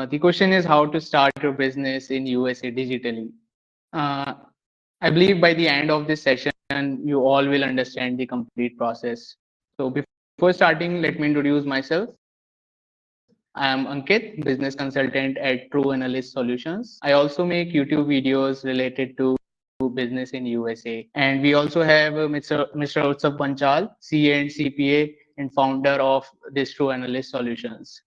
The question is how to start your business in USA digitally. Uh, I believe by the end of this session, you all will understand the complete process. So before starting, let me introduce myself. I am Ankit, business consultant at True Analyst Solutions. I also make YouTube videos related to business in USA. And we also have Mr. Utsav Panchal, CA and CPA and founder of this True Analyst Solutions.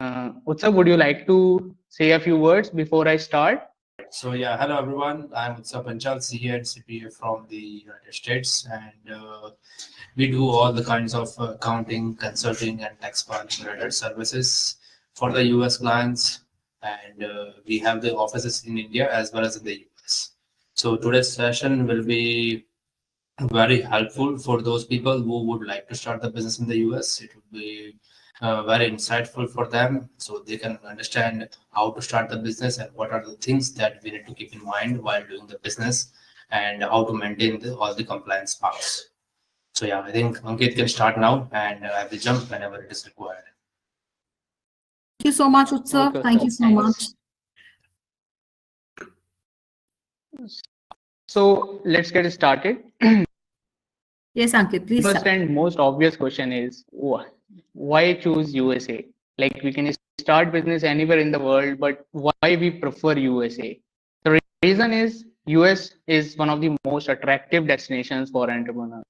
Utsav, would you like to say a few words before I start? So yeah, hello everyone. I'm Utsav Panchal, CA and CPA from the United States, and we do all the kinds of accounting, consulting, and tax filing related services for the US clients, and we have the offices in India as well as in the US. So today's session will be very helpful for those people who would like to start the business in the US. It would be very insightful for them so they can understand how to start the business and what are the things that we need to keep in mind while doing the business and how to maintain all the compliance parts. So yeah, I think Ankit can start now and I will jump whenever it is required. Thank you so much, Utsav. Okay, Thank you Utsav, so much. thanks. So let's get started. Yes, Ankit, The please first start. and most obvious question is why choose USA? Like we can start business anywhere in the world, but why we prefer USA? The reason is US is one of the most attractive destinations for entrepreneurs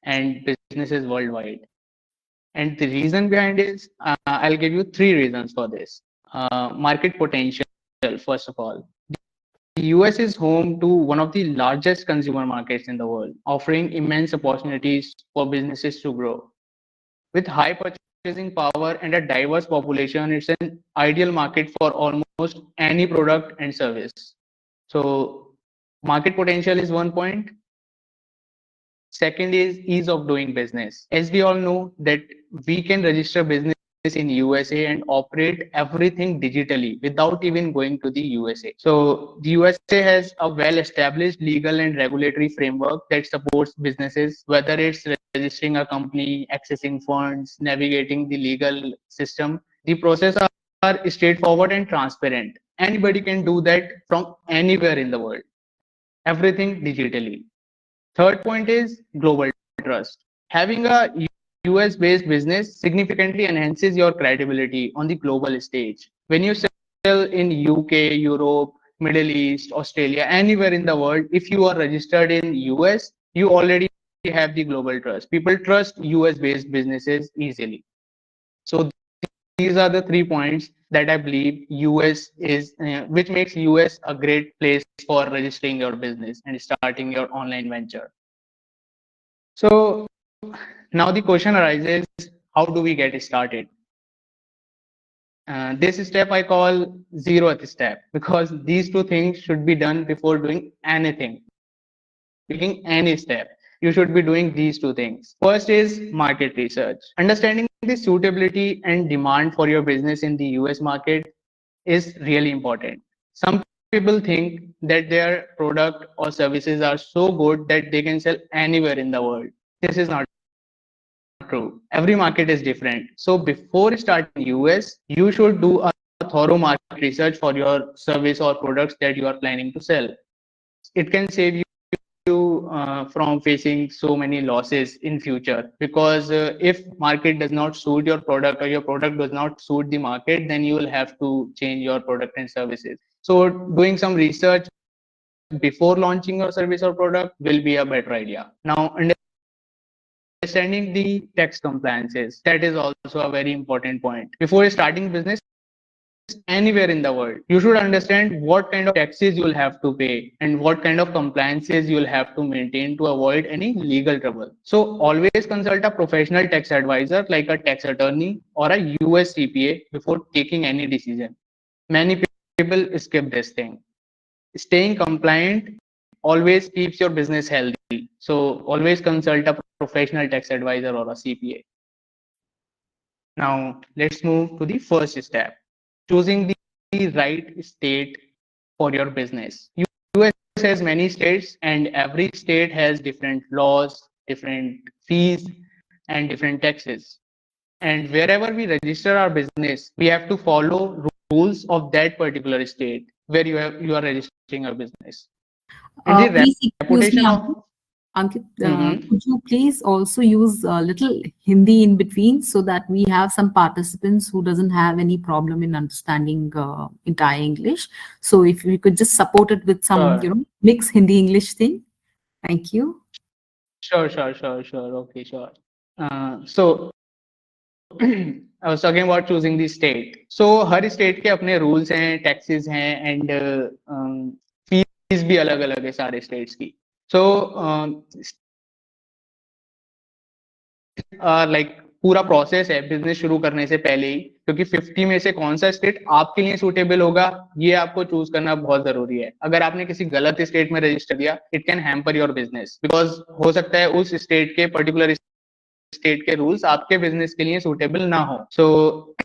and businesses worldwide. And the reason behind is I'll give you three reasons for this. Market potential, first of all. The US is home to one of the largest consumer markets in the world, offering immense opportunities for businesses to grow. With high purchasing power and a diverse population, it's an ideal market for almost any product and service. So, market potential is one point. Second is ease of doing business. As we all know that we can register business in USA and operate everything digitally without even going to the USA. So the USA has a well-established legal and regulatory framework that supports businesses, whether it's registering a company, accessing funds, navigating the legal system. The process are straightforward and transparent. Anybody can do that from anywhere in the world. Everything digitally. Third point is global trust. Having a US based business significantly enhances your credibility on the global stage. When you sell in UK, Europe, Middle East, Australia, anywhere in the world, if you are registered in US, you already have the global trust. People trust US based businesses easily. So these are the 3 points that I believe US is, which makes US a great place for registering your business and starting your online venture. So now the question arises, how do we get started? This step I call zeroth step because these two things should be done before doing anything. Taking any step, you should be doing these two things. First is market research. Understanding the suitability and demand for your business in the US market is really important. Some people think that their product or services are so good that they can sell anywhere in the world. This is not true. Every market is different. So before starting US, you should do a thorough market research for your service or products that you are planning to sell. It can save you from facing so many losses in future because if market does not suit your product or your product does not suit the market, then you will have to change your product and services. So doing some research before launching your service or product will be a better idea. Now, understanding the tax compliances, that is also a very important point. Before starting business anywhere in the world, you should understand what kind of taxes you will have to pay and what kind of compliances you will have to maintain to avoid any legal trouble. So always consult a professional tax advisor like a tax attorney or a US CPA before taking any decision. Many people skip this thing. Staying compliant always keeps your business healthy. So always consult a professional tax advisor or a CPA. Now let's move to the first step, choosing the right state for your business. US has many states and every state has different laws, different fees, and different taxes. And wherever we register our business, we have to follow rules rules of that particular state where you are registering a business. And the Please excuse me, reputation of Ankit. Mhm. Could you please also use a little Hindi in between so that we have some participants who doesn't have any problem in understanding entire English? So if we could just support it with some, Sure. mix Hindi English thing. Thank you. Sure. Okay, sure. So I was talking about choosing the state. So her state के अपने rules हैं, taxes हैं and fees भी अलग अलग है सारे states की. So लाइक पूरा प्रोसेस है बिजनेस शुरू करने से पहले ही, क्योंकि 50 में से कौन सा स्टेट आपके लिए सूटेबल होगा ये आपको चूज करना बहुत जरूरी है. अगर आपने किसी गलत स्टेट में रजिस्टर किया, it can hamper your business, because हो सकता है उस स्टेट के पर्टिकुलर स्टेट के रूल्स आपके बिजनेस के लिए सूटेबल ना हो. सो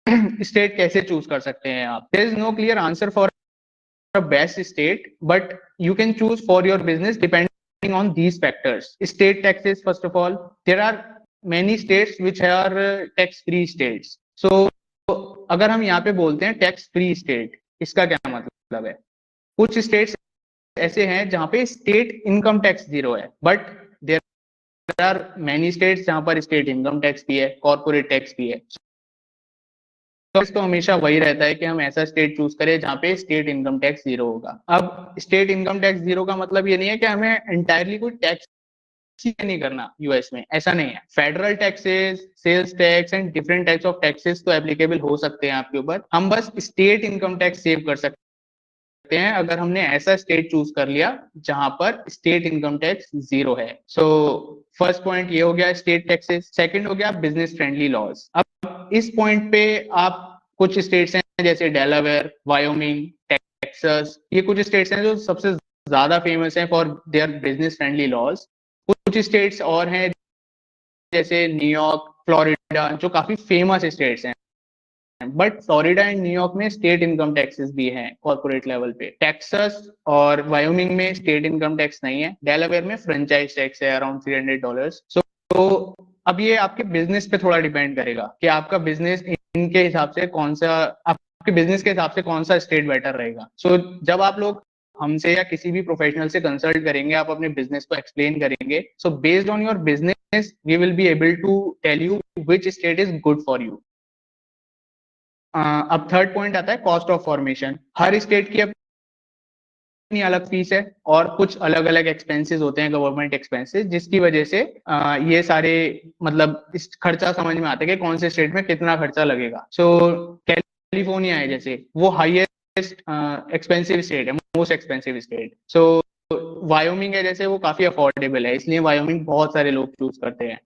स्टेट कैसे चूज कर सकते हैं आप? There is no clear answer for a best state, but you can choose for your business depending on these factors. State taxes, first of all, there are many states which are tax free states. So अगर हम यहाँ पे बोलते हैं tax free state, इसका क्या मतलब है? कुछ स्टेट्स ऐसे हैं जहाँ पे स्टेट इनकम टैक्स जीरो है, but there are many states जहाँ पर स्टेट इनकम टैक्स भी है, कॉर्पोरेट टैक्स भी है. तो हमेशा वही रहता है कि हम ऐसा स्टेट चूज करें जहाँ पे स्टेट इनकम टैक्स जीरो होगा. अब स्टेट इनकम टैक्स जीरो का मतलब ये नहीं है कि हमें एंटायरली कोई टैक्स नहीं करना यूएस में, ऐसा नहीं है. Federal taxes, sales tax and different types of taxes तो एप्लीकेबल हो सकते हैं आपके ऊपर. हम बस स्टेट इनकम टैक्स सेव कर सकते हैं अगर हमने ऐसा स्टेट चूज कर लिया जहां पर स्टेट इनकम टैक्स जीरो है. सो फर्स्ट पॉइंट ये हो गया स्टेट टैक्सेस. सेकंड हो गया बिजनेस फ्रेंडली लॉज. अब इस पॉइंट पे आप कुछ स्टेट्स हैं जैसे डेलावेयर, वायोमिंग, टेक्सास, ये कुछ स्टेट्स हैं जो सबसे ज्यादा फेमस हैं for their business friendly laws. कुछ स्टेट्स और हैं जैसे न्यूयॉर्क, फ्लोरिडा, जो काफी फेमस स्टेट्स हैं. बट फ्लोरिडा एंड न्यूयॉर्क में स्टेट इनकम टैक्सेस भी हैं कॉर्पोरेट लेवल पे. टेक्सास और वायोमिंग में स्टेट इनकम टैक्स नहीं है. डेलावेयर में फ्रेंचाइज टैक्स है अराउंड $300. सो अब ये आपके बिजनेस पे थोड़ा डिपेंड करेगा कि आपका बिजनेस इनके हिसाब से कौन सा, आपके बिजनेस के हिसाब से कौन सा स्टेट बेटर रहेगा. सो जब आप लोग हमसे या किसी भी प्रोफेशनल से कंसल्ट करेंगे, आप अपने बिजनेस को एक्सप्लेन करेंगे, so based on your business we will be able to tell you which state is good for you. अब थर्ड पॉइंट आता है कॉस्ट ऑफ फॉर्मेशन. हर स्टेट की अपनी अलग फीस है और कुछ अलग अलग एक्सपेंसेस होते हैं, गवर्नमेंट एक्सपेंसेस, जिसकी वजह से ये सारे मतलब इस खर्चा समझ में आता है कि कौन से स्टेट में कितना खर्चा लगेगा. सो कैलिफोर्निया है जैसे, वो हाईएस्ट एक्सपेंसिव स्टेट है, मोस्ट एक्सपेंसिव स्टेट. सो वायोमिंग है जैसे, वो काफी अफोर्डेबल है, इसलिए वायोमिंग बहुत सारे लोग चूज करते हैं.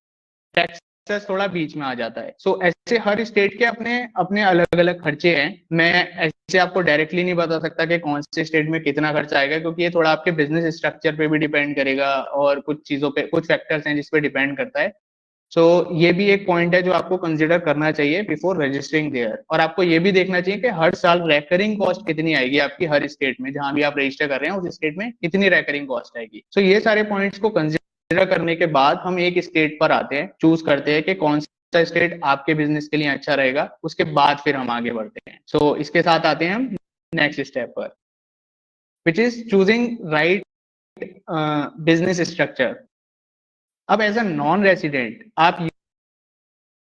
टेक्सास थोड़ा बीच में आ जाता है. सो ऐसे हर स्टेट के अपने अपने अलग अलग खर्चे हैं. मैं ऐसे आपको डायरेक्टली नहीं बता सकता कि कौन से स्टेट में कितना खर्चा आएगा, क्योंकि ये थोड़ा आपके बिजनेस स्ट्रक्चर पे भी डिपेंड करेगा और कुछ चीजों पे, कुछ फैक्टर्स हैं जिस पे डिपेंड करता है. सो ये भी एक पॉइंट है जो आपको कंसिडर करना चाहिए बिफोर रजिस्टरिंग देयर. और आपको ये भी देखना चाहिए कि हर साल रेकरिंग कॉस्ट कितनी आएगी आपकी हर स्टेट में, जहां भी आप रजिस्टर कर रहे हैं उस स्टेट में कितनी रेकरिंग कॉस्ट आएगी. सो ये सारे पॉइंट्स को कंसिडर करने के बाद हम एक स्टेट पर आते हैं, चूज करते हैं कि कौन सा स्टेट आपके बिजनेस के लिए अच्छा रहेगा. उसके बाद फिर हम आगे बढ़ते हैं. सो इसके साथ आते हैं हम नेक्स्ट स्टेप पर, which is choosing right business structure. अब एज अ नॉन रेसिडेंट आप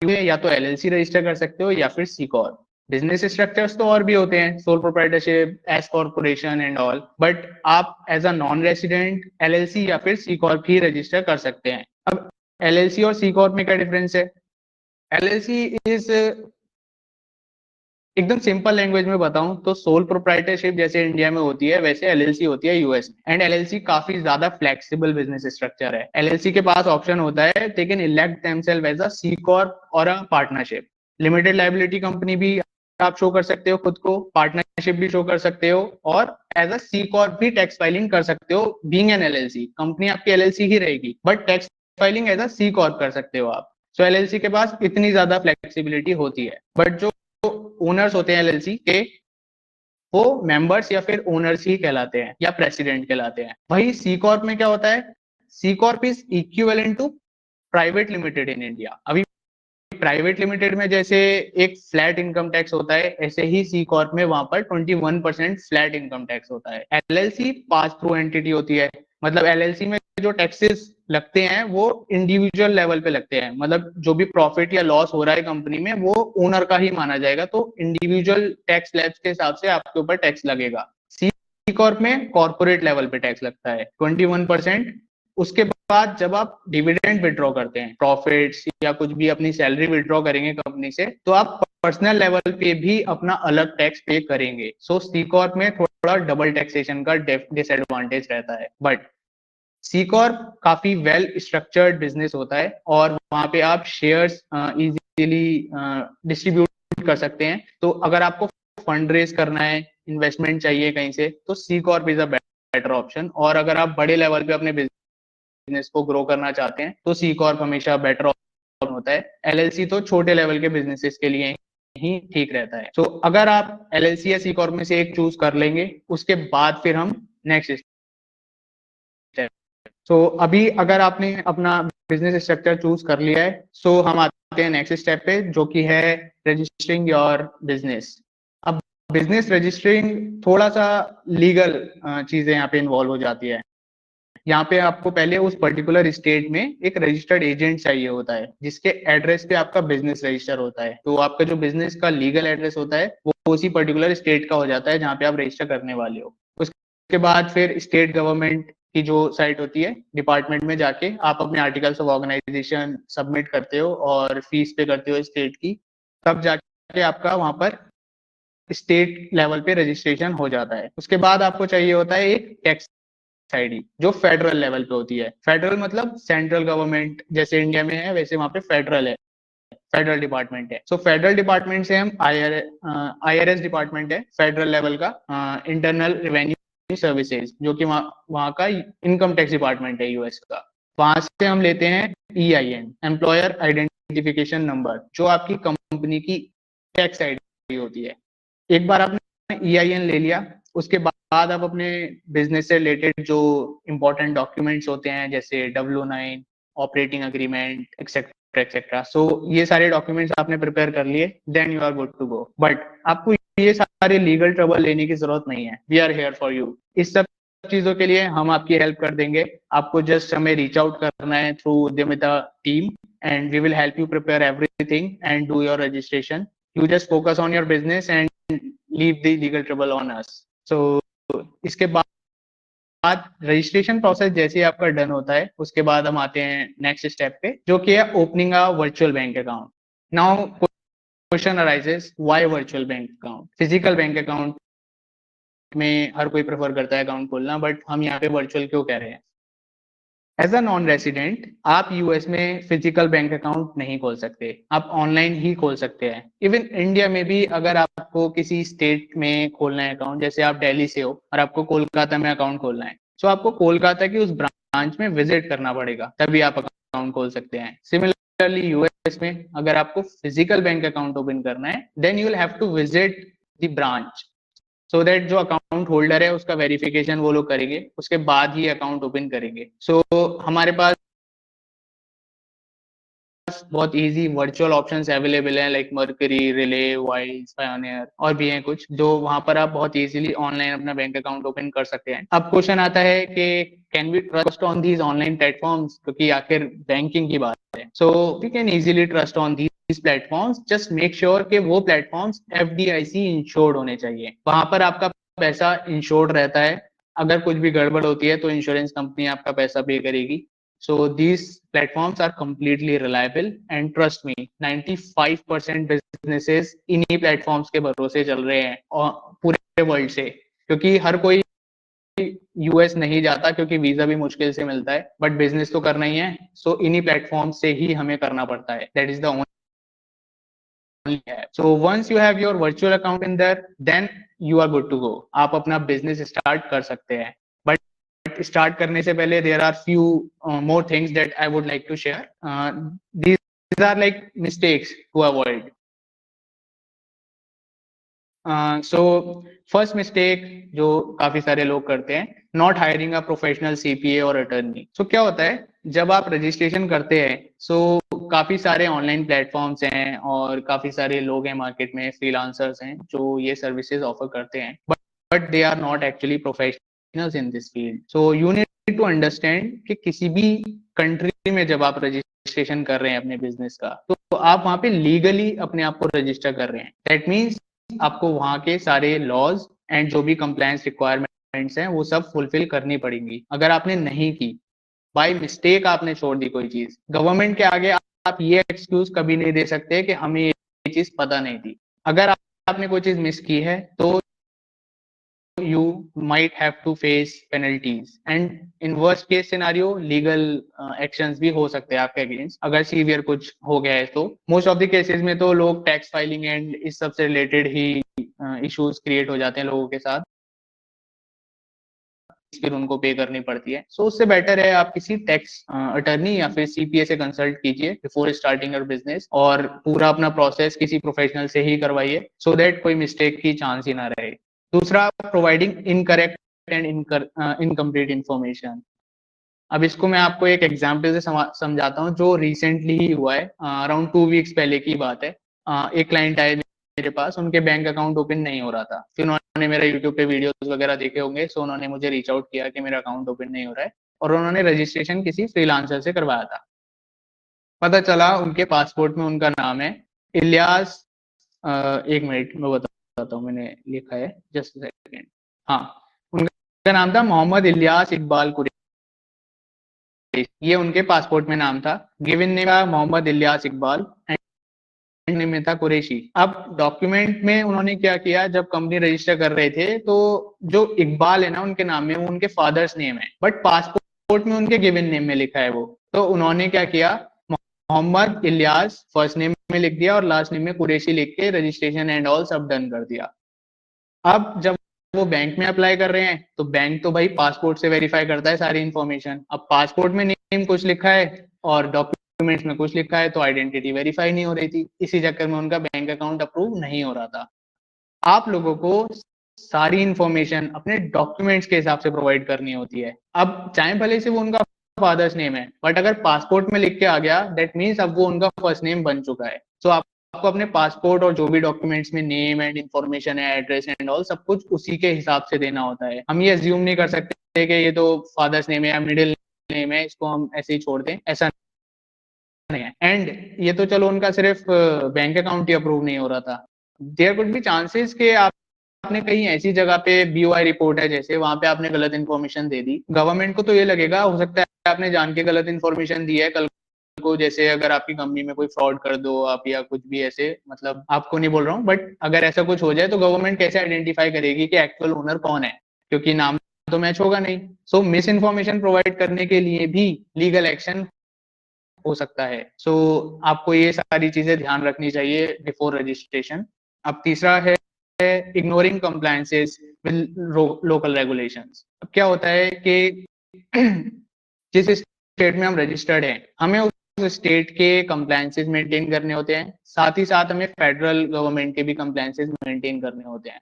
या तो एलएलसी रजिस्टर कर सकते हो या फिर सी कॉर्प. बिजनेस स्ट्रक्चर्स तो और भी होते हैं, sole proprietorship, S corporation and all, but आप as a non resident LLC या फिर सी कॉर्प ही रजिस्टर कर सकते हैं. अब एलएलसी और सी कॉर्प में क्या डिफरेंस है? एलएलसी इज, एकदम सिंपल लैंग्वेज में बताऊं तो सोल प्रोप्राइटरशिप जैसे इंडिया में होती है वैसे एलएलसी होती है यूएस में. एंड एलएलसी काफी ज्यादा फ्लेक्सिबल बिजनेस स्ट्रक्चर है. एलएलसी के पास ऑप्शन होता है they can elect themselves as a C corp और a partnership. Limited liability company भी आप शो कर सकते हो खुद को, पार्टनरशिप भी शो कर सकते हो, और एज अ सी कॉर्प भी टैक्स फाइलिंग कर सकते हो. बीइंग एन एलएलसी, कंपनी आपकी एलएलसी ही रहेगी but tax filing as a C corp कर सकते हो आप. सो एलएलसी के पास इतनी ज्यादा फ्लेक्सिबिलिटी होती है. बट जो ओनर्स होते हैं एलएलसी के, वो मेंबर्स या फिर ओनर्स ही कहलाते हैं या प्रेसिडेंट कहलाते हैं. वही सी कॉर्प में क्या होता है? C corp is equivalent to private limited in India. अभी प्राइवेट लिमिटेड में जैसे एक फ्लैट इनकम टैक्स होता है, ऐसे ही सी कॉर्प में वहां पर 21% फ्लैट इनकम टैक्स होता है। एलएलसी पास थ्रू एंटिटी होती है, मतलब एलएलसी में जो टैक्सेस लगते हैं वो इंडिविजुअल लेवल पे लगते हैं, मतलब जो भी प्रॉफिट या लॉस हो रहा है कंपनी में वो ओनर का ही माना जाएगा, तो इंडिविजुअल टैक्स स्लैब्स के हिसाब से आपके ऊपर टैक्स लगेगा। सी कॉर्प में कॉर्पोरेट लेवल पे टैक्स लगता है 21%। उसके बाद जब आप डिविडेंड विड्रॉ करते हैं, प्रॉफिट्स या कुछ भी अपनी सैलरी विड्रॉ करेंगे कंपनी से, तो आप पर्सनल लेवल पे भी अपना अलग टैक्स पे करेंगे। सो सी कॉर्प में थोड़ा डबल टैक्सेशन का डिसएडवांटेज रहता है, बट सी कॉर्प काफी वेल स्ट्रक्चर्ड बिजनेस होता है और वहां पे आप शेयर्स इजीली डिस्ट्रीब्यूट कर सकते हैं। तो अगर आपको फंड रेज करना है, इन्वेस्टमेंट चाहिए कहीं से, तो C corp is a better option. और अगर आप बड़े लेवल पे अपने बिजनेस को ग्रो करना चाहते हैं तो सी कॉर्प हमेशा बेटर ऑप्शन होता है। एलएलसी तो छोटे लेवल के बिजनेसेस के लिए ही ठीक रहता है। तो अगर आप एलएलसी या सी कॉर्प में से एक चूज कर लेंगे, उसके बाद फिर हम नेक्स्ट स्टेप। सो अभी अगर आपने अपना बिजनेस स्ट्रक्चर चूज कर लिया है, सो हम आते हैं नेक्स्ट स्टेप पे, जो कि है रजिस्टरिंग योर बिजनेस। अब बिजनेस रजिस्टरिंग थोड़ा सा लीगल चीजें यहाँ पे इन्वॉल्व हो जाती है। यहाँ पे आपको पहले उस पर्टिकुलर स्टेट में एक रजिस्टर्ड एजेंट चाहिए होता है, जिसके एड्रेस पे आपका बिजनेस रजिस्टर होता है। तो आपका जो बिजनेस का लीगल एड्रेस होता है वो उसी पर्टिकुलर स्टेट का हो जाता है जहाँ पे आप रजिस्टर करने वाले हो। उसके बाद फिर स्टेट गवर्नमेंट की जो साइट होती है, डिपार्टमेंट में जाके आप अपने आर्टिकल्स ऑफ ऑर्गेनाइजेशन सबमिट करते हो और फीस पे करते हो स्टेट की, तब जाके आपका वहां पर स्टेट लेवल पे रजिस्ट्रेशन हो जाता है। उसके बाद आपको चाहिए होता है एक टैक्स आईडी, जो फेडरल लेवल पे होती है। फेडरल मतलब सेंट्रल गवर्नमेंट, जैसे इंडिया में है वैसे वहां पे फेडरल है, फेडरल डिपार्टमेंट है। सो फेडरल डिपार्टमेंट से हम आईआरएस डिपार्टमेंट है फेडरल लेवल का, इंटरनल रेवेन्यू सर्विसेज, जो कि वहाँ का इनकम टैक्स डिपार्टमेंट है यूएस का। वहां से हम लेते हैं EIN, एम्प्लॉयर आइडेंटिफिकेशन नंबर, जो आपकी कंपनी की टैक्स आईडी होती है। एक बार आपने EIN ले लिया, उसके बाद आप अपने बिजनेस से रिलेटेड जो इंपॉर्टेंट डॉक्यूमेंट्स होते हैं, जैसे W9, operating agreement, etcetera etcetera, so ये सारे डॉक्यूमेंट्स आपने प्रिपेयर कर लिए, then you are good to go. But आपको ये सारे लीगल ट्रबल लेने की जरूरत नहीं है, we are here for you. इस सब चीजों के लिए हम आपकी हेल्प कर देंगे। आपको जस्ट हमें रीच आउट करना है through Udyamita team, and we will help you prepare everything and do your registration. You just focus on your business and leave the legal trouble on us. So इसके बाद registration process जैसे ही आपका done होता है, उसके बाद हम आते हैं नेक्स्ट स्टेप पे, जो कि है opening a virtual bank account. Now question arises, why virtual bank account? Physical bank account में हर कोई प्रेफर करता है अकाउंट खोलना, बट हम यहाँ पे वर्चुअल क्यों कह रहे हैं? एज अ नॉन रेसिडेंट आप यूएस में फिजिकल बैंक अकाउंट नहीं खोल सकते, आप ऑनलाइन ही खोल सकते हैं। इवन इंडिया में भी अगर आपको किसी स्टेट में खोलना है अकाउंट, जैसे आप दिल्ली से हो और आपको कोलकाता में अकाउंट खोलना है, तो आपको कोलकाता की उस ब्रांच में विजिट करना पड़ेगा, तभी आप अकाउंट खोल सकते हैं। सिमिलरली यूएस में अगर आपको फिजिकल बैंक अकाउंट ओपन करना है, then you will have to visit the branch, so that जो अकाउंट होल्डर है उसका वेरिफिकेशन वो लोग करेंगे, उसके बाद ही अकाउंट ओपन करेंगे। सो हमारे पास बहुत इजी वर्चुअल ऑप्शंस अवेलेबल हैं, like Mercury, Relay, Wise, Pioneer और भी हैं कुछ, जो वहां पर आप बहुत इजीली ऑनलाइन अपना बैंक अकाउंट ओपन कर सकते हैं। अब क्वेश्चन आता है कि can we trust on these online platforms, क्योंकि आखिर बैंकिंग की बात है। So we can easily trust on these platforms, just make sure कि वो प्लेटफॉर्म्स FDIC इंश्योर्ड होने चाहिए। वहां पर आपका पैसा इंश्योर्ड रहता है, अगर कुछ भी गड़बड़ होती है तो इंश्योरेंस कंपनी आपका पैसा पे करेगी। So these platforms are completely reliable and trust me, 95% businesses इन्हीं platforms के भरोसे चल रहे हैं और पूरे वर्ल्ड से, क्योंकि हर कोई यूएस नहीं जाता, क्योंकि वीजा भी मुश्किल से मिलता है, बट बिजनेस तो करना ही है, सो इन्हीं प्लेटफॉर्म से ही हमें करना पड़ता है। दैट इज द ओनली है। So once you have your virtual account in there, then you are good to go, आप अपना बिजनेस स्टार्ट कर सकते हैं। बट स्टार्ट करने से पहले there are few more things that I would like to share. These are like mistakes to avoid. So first mistake जो काफी सारे लोग करते हैं, not hiring a professional CPA और अटर्नी। सो क्या होता है, जब आप रजिस्ट्रेशन करते हैं सो काफी सारे ऑनलाइन प्लेटफॉर्म्स हैं और काफी सारे लोग हैं मार्केट में, फ्रीलांसर्स हैं जो ये सर्विसेज ऑफर करते हैं, but they are not actually professionals in this field. So you need to understand कि किसी भी कंट्री में जब आप रजिस्ट्रेशन कर रहे हैं अपने बिजनेस का, तो आप वहां पे लीगली अपने आप को रजिस्टर कर रहे हैं. दैट मीन्स आपको वहां के सारे लॉज एंड जो भी कंप्लायंस रिक्वायरमेंट्स हैं वो सब फुलफिल करनी पड़ेंगी. अगर आपने नहीं की, बाय मिस्टेक आपने छोड़ दी कोई चीज, गवर्नमेंट के आगे आप ये एक्सक्यूज कभी नहीं दे सकते कि हमें ये चीज पता नहीं थी. अगर आपने कोई चीज मिस की है तो you might have to face penalties and in worst case scenario legal actions भी हो सकते हैं आपके अगेंस्ट, अगर सीवियर कुछ हो गया है तो. मोस्ट ऑफ द केसेस में तो लोग टैक्स फाइलिंग एंड इस सब से रिलेटेड ही इश्यूज क्रिएट हो जाते हैं लोगों के साथ, फिर उनको पे करनी पड़ती है. सो उससे बेटर है आप किसी टैक्स अटर्नी या फिर सीपीए से कंसल्ट कीजिए बिफोर स्टार्टिंग योर बिजनेस, और पूरा अपना प्रोसेस किसी प्रोफेशनल से ही करवाइए सो दैट कोई मिस्टेक की चांस ही ना रहे. दूसरा, providing incorrect and incomplete information. अब इसको मैं आपको एक एग्जाम्पल से समझाता हूँ जो रिसेंटली ही हुआ है, अराउंड 2 वीक्स पहले की बात है. एक क्लाइंट आए मेरे पास, उनके बैंक अकाउंट ओपन नहीं हो रहा था. फिर उन्होंने मेरा यूट्यूब पे वीडियोस वगैरह देखे होंगे, सो उन्होंने मुझे रीच आउट किया कि मेरा अकाउंट ओपन नहीं हो रहा है, और उन्होंने रजिस्ट्रेशन किसी फ्रीलांसर से करवाया था. पता चला उनके पासपोर्ट में उनका नाम है इलियास, एक मिनट मैं बताता हूँ, मैंने लिखा है, जस्ट सेकेंड. हाँ, उनका नाम था मोहम्मद इलियास इकबाल कुरैशी. ये उनके पासपोर्ट में नाम था. गिवन नेम था मोहम्मद इलियास इकबाल एंड नेम में था कुरैशी. अब डॉक्यूमेंट में उन्होंने क्या किया, जब कंपनी रजिस्टर कर रहे थे तो जो इकबाल है ना उनके नाम में, वो उनके फादर्स नेम है, बट पासपोर्ट में उनके गिवन नेम में लिखा है वो. तो उन्होंने क्या किया, मोहम्मद इलियास फर्स्ट नेम में लिख दिया और लास्ट नेम में कुरैशी लिख के रजिस्ट्रेशन एंड ऑल सब डन कर दिया. अब जब वो बैंक में अप्लाई कर रहे हैं तो बैंक तो भाई पासपोर्ट से वेरीफाई करता है सारी इन्फॉर्मेशन. अब पासपोर्ट में नेम कुछ लिखा है और डॉक्यूमेंट्स में कुछ लिखा है, तो आइडेंटिटी वेरीफाई नहीं हो रही थी. इसी चक्कर में उनका बैंक अकाउंट अप्रूव नहीं हो रहा था. आप लोगों को सारी इन्फॉर्मेशन अपने डॉक्यूमेंट्स के हिसाब से प्रोवाइड करनी होती है. अब चाहे भले से वो उनका फादर्स नेम है, बट अगर पासपोर्ट में लिख के आ गया, दैट मीन्स अब वो उनका फर्स्ट नेम बन चुका है. सो आपको अपने पासपोर्ट और जो भी डॉक्यूमेंट्स में नेम एंड इन्फॉर्मेशन है, एड्रेस एंड ऑल, सब कुछ उसी के हिसाब से देना होता है. हम ये अज्यूम नहीं कर सकते कि ये तो फादर्स नेम है या मिडिल नेम है, इसको हम ऐसे ही छोड़ दें, ऐसा नहीं है. एंड ये तो चलो उनका सिर्फ बैंक अकाउंट ही अप्रूव नहीं हो रहा था. देयर कुड बी चांसेस कि आपने कहीं ऐसी जगह पे, बीओआई रिपोर्ट है जैसे, वहां पे आपने गलत इन्फॉर्मेशन दे दी. गवर्नमेंट को तो ये लगेगा, हो सकता है आपने जान के गलत इन्फॉर्मेशन दी है, कल को जैसे अगर आपकी कंपनी में कोई फ्रॉड कर दो आप या कुछ भी ऐसे, मतलब आपको नहीं बोल रहा हूँ, बट अगर ऐसा कुछ हो जाए तो गवर्नमेंट कैसे आइडेंटिफाई करेगी कि एक्चुअल ओनर कौन है, क्योंकि नाम तो मैच होगा नहीं. सो मिस इन्फॉर्मेशन प्रोवाइड करने के लिए भी लीगल एक्शन हो सकता है. सो आपको ये सारी चीजें ध्यान रखनी चाहिए बिफोर रजिस्ट्रेशन. अब तीसरा है ignoring compliances with local regulations. अब क्या होता है कि जिस स्टेट में हम रजिस्टर्ड हैं, हमें उस स्टेट के कंप्लायंसेस मेंटेन करने होते हैं, साथ ही साथ हमें फेडरल गवर्नमेंट के भी कंप्लायंसेस मेंटेन करने होते हैं.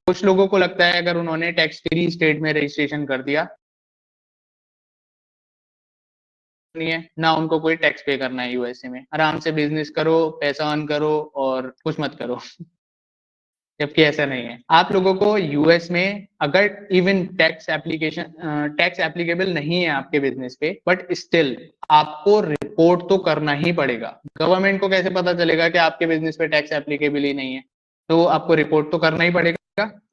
कुछ लोगों को लगता है अगर उन्होंने टैक्स फ्री स्टेट में रजिस्ट्रेशन कर दिया, नहीं है ना उनको कोई टैक्स पे करना है, यूएसए में आराम से बिजनेस करो, पैसा अर्न करो और कुछ मत करो. जबकि ऐसा नहीं है. आप लोगों को यूएस में अगर इवन टैक्स एप्लीकेबल नहीं है आपके बिजनेस पे, बट स्टिल आपको रिपोर्ट तो करना ही पड़ेगा. गवर्नमेंट को कैसे पता चलेगा कि आपके बिजनेस पे टैक्स एप्लीकेबल ही नहीं है? तो आपको रिपोर्ट तो करना ही पड़ेगा.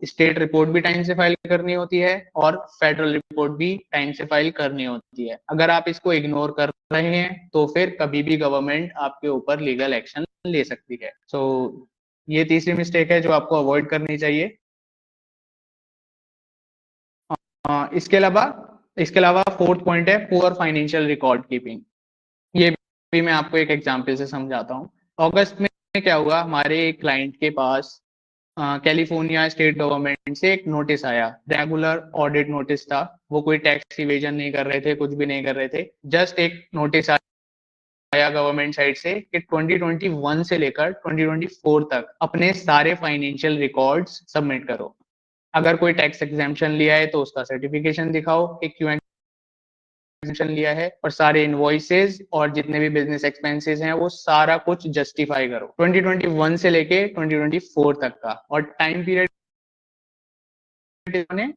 स्टेट रिपोर्ट भी टाइम से फाइल करनी होती है और फेडरल रिपोर्ट भी टाइम से फाइल करनी होती है. अगर आप इसको इग्नोर कर रहे हैं तो फिर कभी भी गवर्नमेंट आपके ऊपर लीगल एक्शन ले सकती है. सो ये तीसरी मिस्टेक है जो आपको अवॉइड करनी चाहिए. इसके अलावा फोर्थ पॉइंट है पुअर फाइनेंशियल रिकॉर्ड कीपिंग. ये भी मैं आपको एक एग्जांपल से समझाता हूँ. अगस्त में क्या हुआ, हमारे एक क्लाइंट के पास कैलिफोर्निया स्टेट गवर्नमेंट से एक नोटिस आया, रेगुलर ऑडिट नोटिस था. वो कोई टैक्स इवेजन नहीं कर रहे थे, कुछ भी नहीं कर रहे थे. जस्ट एक नोटिस आया गवर्नमेंट साइड से कि 2021 से लेकर 2024 तक अपने सारे फाइनेंशियल रिकॉर्ड्स सबमिट करो. अगर कोई टैक्स एग्जेम्पशन लिया है तो उसका सर्टिफिकेशन दिखाओ कि क्यों एग्जेम्पशन लिया है और सारे इनवॉइसेस और जितने भी बिजनेस एक्सपेंसेस हैं वो सारा कुछ जस्टिफाई करो 2021 से लेके 2024 तक का, और टाइम पीरियड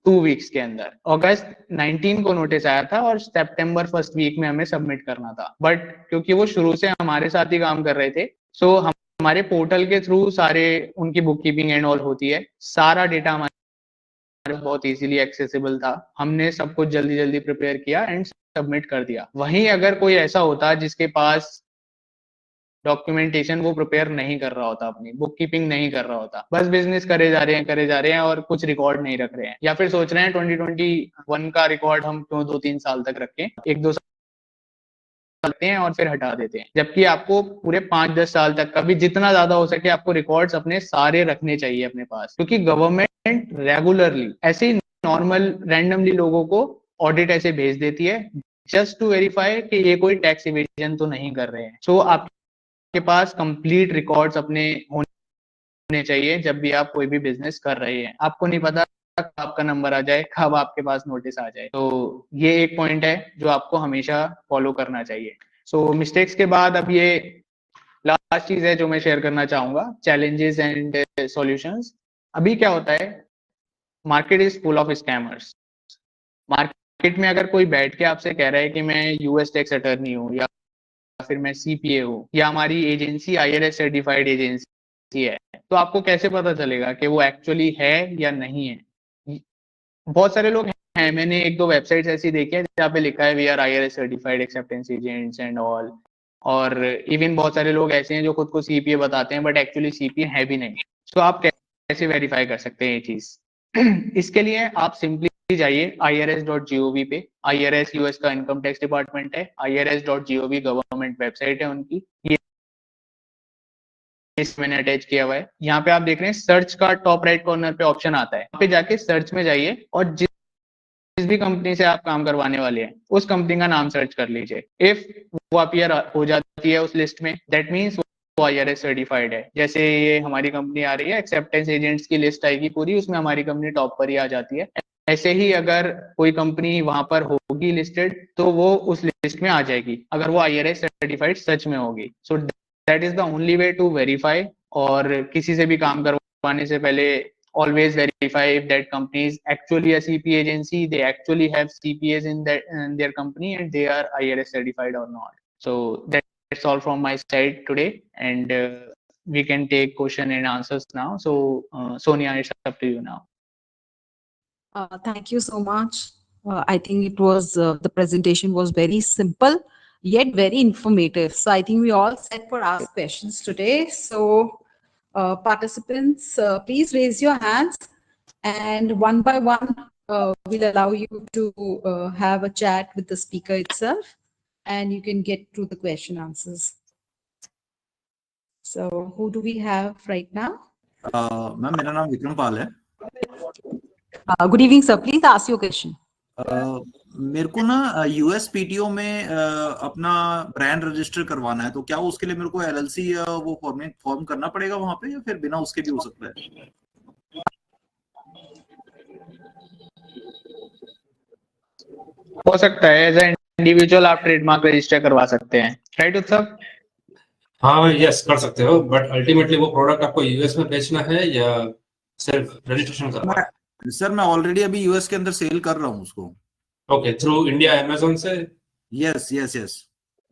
2 वीक्स के अंदर। अगस्त 19 को नोटिस आया था और सितंबर फर्स्ट वीक में हमें सबमिट करना था, बट क्योंकि वो शुरू से हमारे साथ ही काम कर रहे थे, सो हमारे पोर्टल के थ्रू सारे उनकी बुक कीपिंग एंड ऑल होती है, सारा डेटा हमारे बहुत इजीली एक्सेसिबल था। हमने सब कुछ जल्दी जल्दी प्रिपेयर किया एंड सबमिट कर दिया। वहीं अगर कोई ऐसा होता जिसके पास डॉक्यूमेंटेशन वो प्रिपेयर नहीं कर रहा होता, अपनी बुक कीपिंग नहीं कर रहा होता, बस बिजनेस करे जा रहे हैं और कुछ रिकॉर्ड नहीं रख रहे हैं, या फिर सोच रहे हैं 2021 का रिकॉर्ड हम क्यों 2-3 साल तक रखें, 1-2 साल करते हैं और फिर हटा देते हैं, जबकि आपको पूरे 5-10 साल तक का भी जितना ज्यादा हो सके आपको रिकॉर्ड्स अपने सारे रखने चाहिए अपने पास, क्योंकि गवर्नमेंट रेगुलरली ऐसे ही नॉर्मल रैंडमली लोगों को ऑडिट ऐसे भेज देती है जस्ट टू वेरीफाई कि ये कोई टैक्स इवेजन तो नहीं कर रहे हैं। सो आपके पास कंप्लीट रिकॉर्ड्स अपने होने चाहिए जब भी आप कोई भी बिजनेस कर रहे हैं। आपको नहीं पता कब आपका नंबर आ जाए, कब आपके पास नोटिस आ जाए, तो ये एक पॉइंट है जो आपको हमेशा फॉलो करना चाहिए। सो मिस्टेक्स के बाद अब ये लास्ट चीज है जो मैं शेयर करना चाहूंगा, चैलेंजेस एंड सॉल्यूशंस। अभी क्या होता है, market is full of scammers. Market में अगर कोई बैठ के आपसे कह रहा है कि मैं यूएस टैक्स अटर्नी हूँ, या फिर मैं सीपीए हूँ, या हमारी एजेंसी आईआरएस सर्टिफाइड एजेंसी है, तो आपको कैसे पता चलेगा कि वो एक्चुअली है या नहीं है? बहुत सारे लोग हैं, मैंने 1-2 वेबसाइट्स ऐसी देखी है जहाँ पे लिखा है we are IRS certified acceptance agents and all, और इवन बहुत सारे लोग ऐसे हैं जो खुद को सीपीए बताते हैं बट एक्चुअली सीपीए है भी नहीं। तो आप कैसे वेरीफाई कर सकते हैं ये चीज? इसके लिए आप सिंपली जाइए irs.gov पे। IRS यूएस का इनकम टैक्स डिपार्टमेंट है, irs.gov गवर्नमेंट वेबसाइट है उनकी, ये मैंने अटैच किया हुआ है। यहाँ पे आप देख रहे हैं सर्च का टॉप राइट कॉर्नर पे ऑप्शन आता है, यहाँ पे जाके सर्च में जाइए और जिस भी कंपनी से आप काम करवाने वाले हैं उस कंपनी का नाम सर्च कर लीजिए। इफ वो अपीयर हो जाती है उस लिस्ट में, दैट मीन्स वो आईआरएस सर्टिफाइड है। जैसे ये हमारी कंपनी आ रही है, एक्सेप्टेंस एजेंट्स की लिस्ट आएगी पूरी, उसमें हमारी कंपनी टॉप पर ही आ जाती है। ऐसे ही अगर कोई कंपनी वहां पर होगी लिस्टेड तो वो उस लिस्ट में आ जाएगी अगर वो आईआरएस सर्टिफाइड सच में होगी। So that is the only way to verify. और किसी से भी काम करवाने से पहले always verify if that company is actually a CPA agency, they actually have CPAs in their company, and they are IRS certified or not. So that's all from my side today, and we can take question and answers now. So Sonia, it's up to you now. Thank you so much. I think it was the presentation was very simple yet very informative. So I think we all set for ask questions today. So participants, please raise your hands, and one by one we'll allow you to have a chat with the speaker itself, and you can get to the question answers. So who do we have right now? Ma'am मेरा नाम विक्रम पाल है। Good evening, sir. Please ask your question. मेरे को ना US PTO में अपना brand register करवाना है, तो क्या उसके लिए मेरे को एलएलसी वो फॉर्म करना पड़ेगा वहां पे, या फिर बिना उसके भी हो सकता है? हो सकता है, एज ए इंडिविजुअल आप ट्रेडमार्क रजिस्टर करवा सकते हैं, राइट उत्सव? हाँ यस कर सकते हो, बट अल्टीमेटली वो प्रोडक्ट आपको यूएस में बेचना है या सिर्फ रजिस्ट्रेशन करना है? सर मैं ऑलरेडी अभी यूएस के अंदर सेल कर रहा हूँ उसको। ओके, थ्रू इंडिया अमेज़न से? Yes yes yes.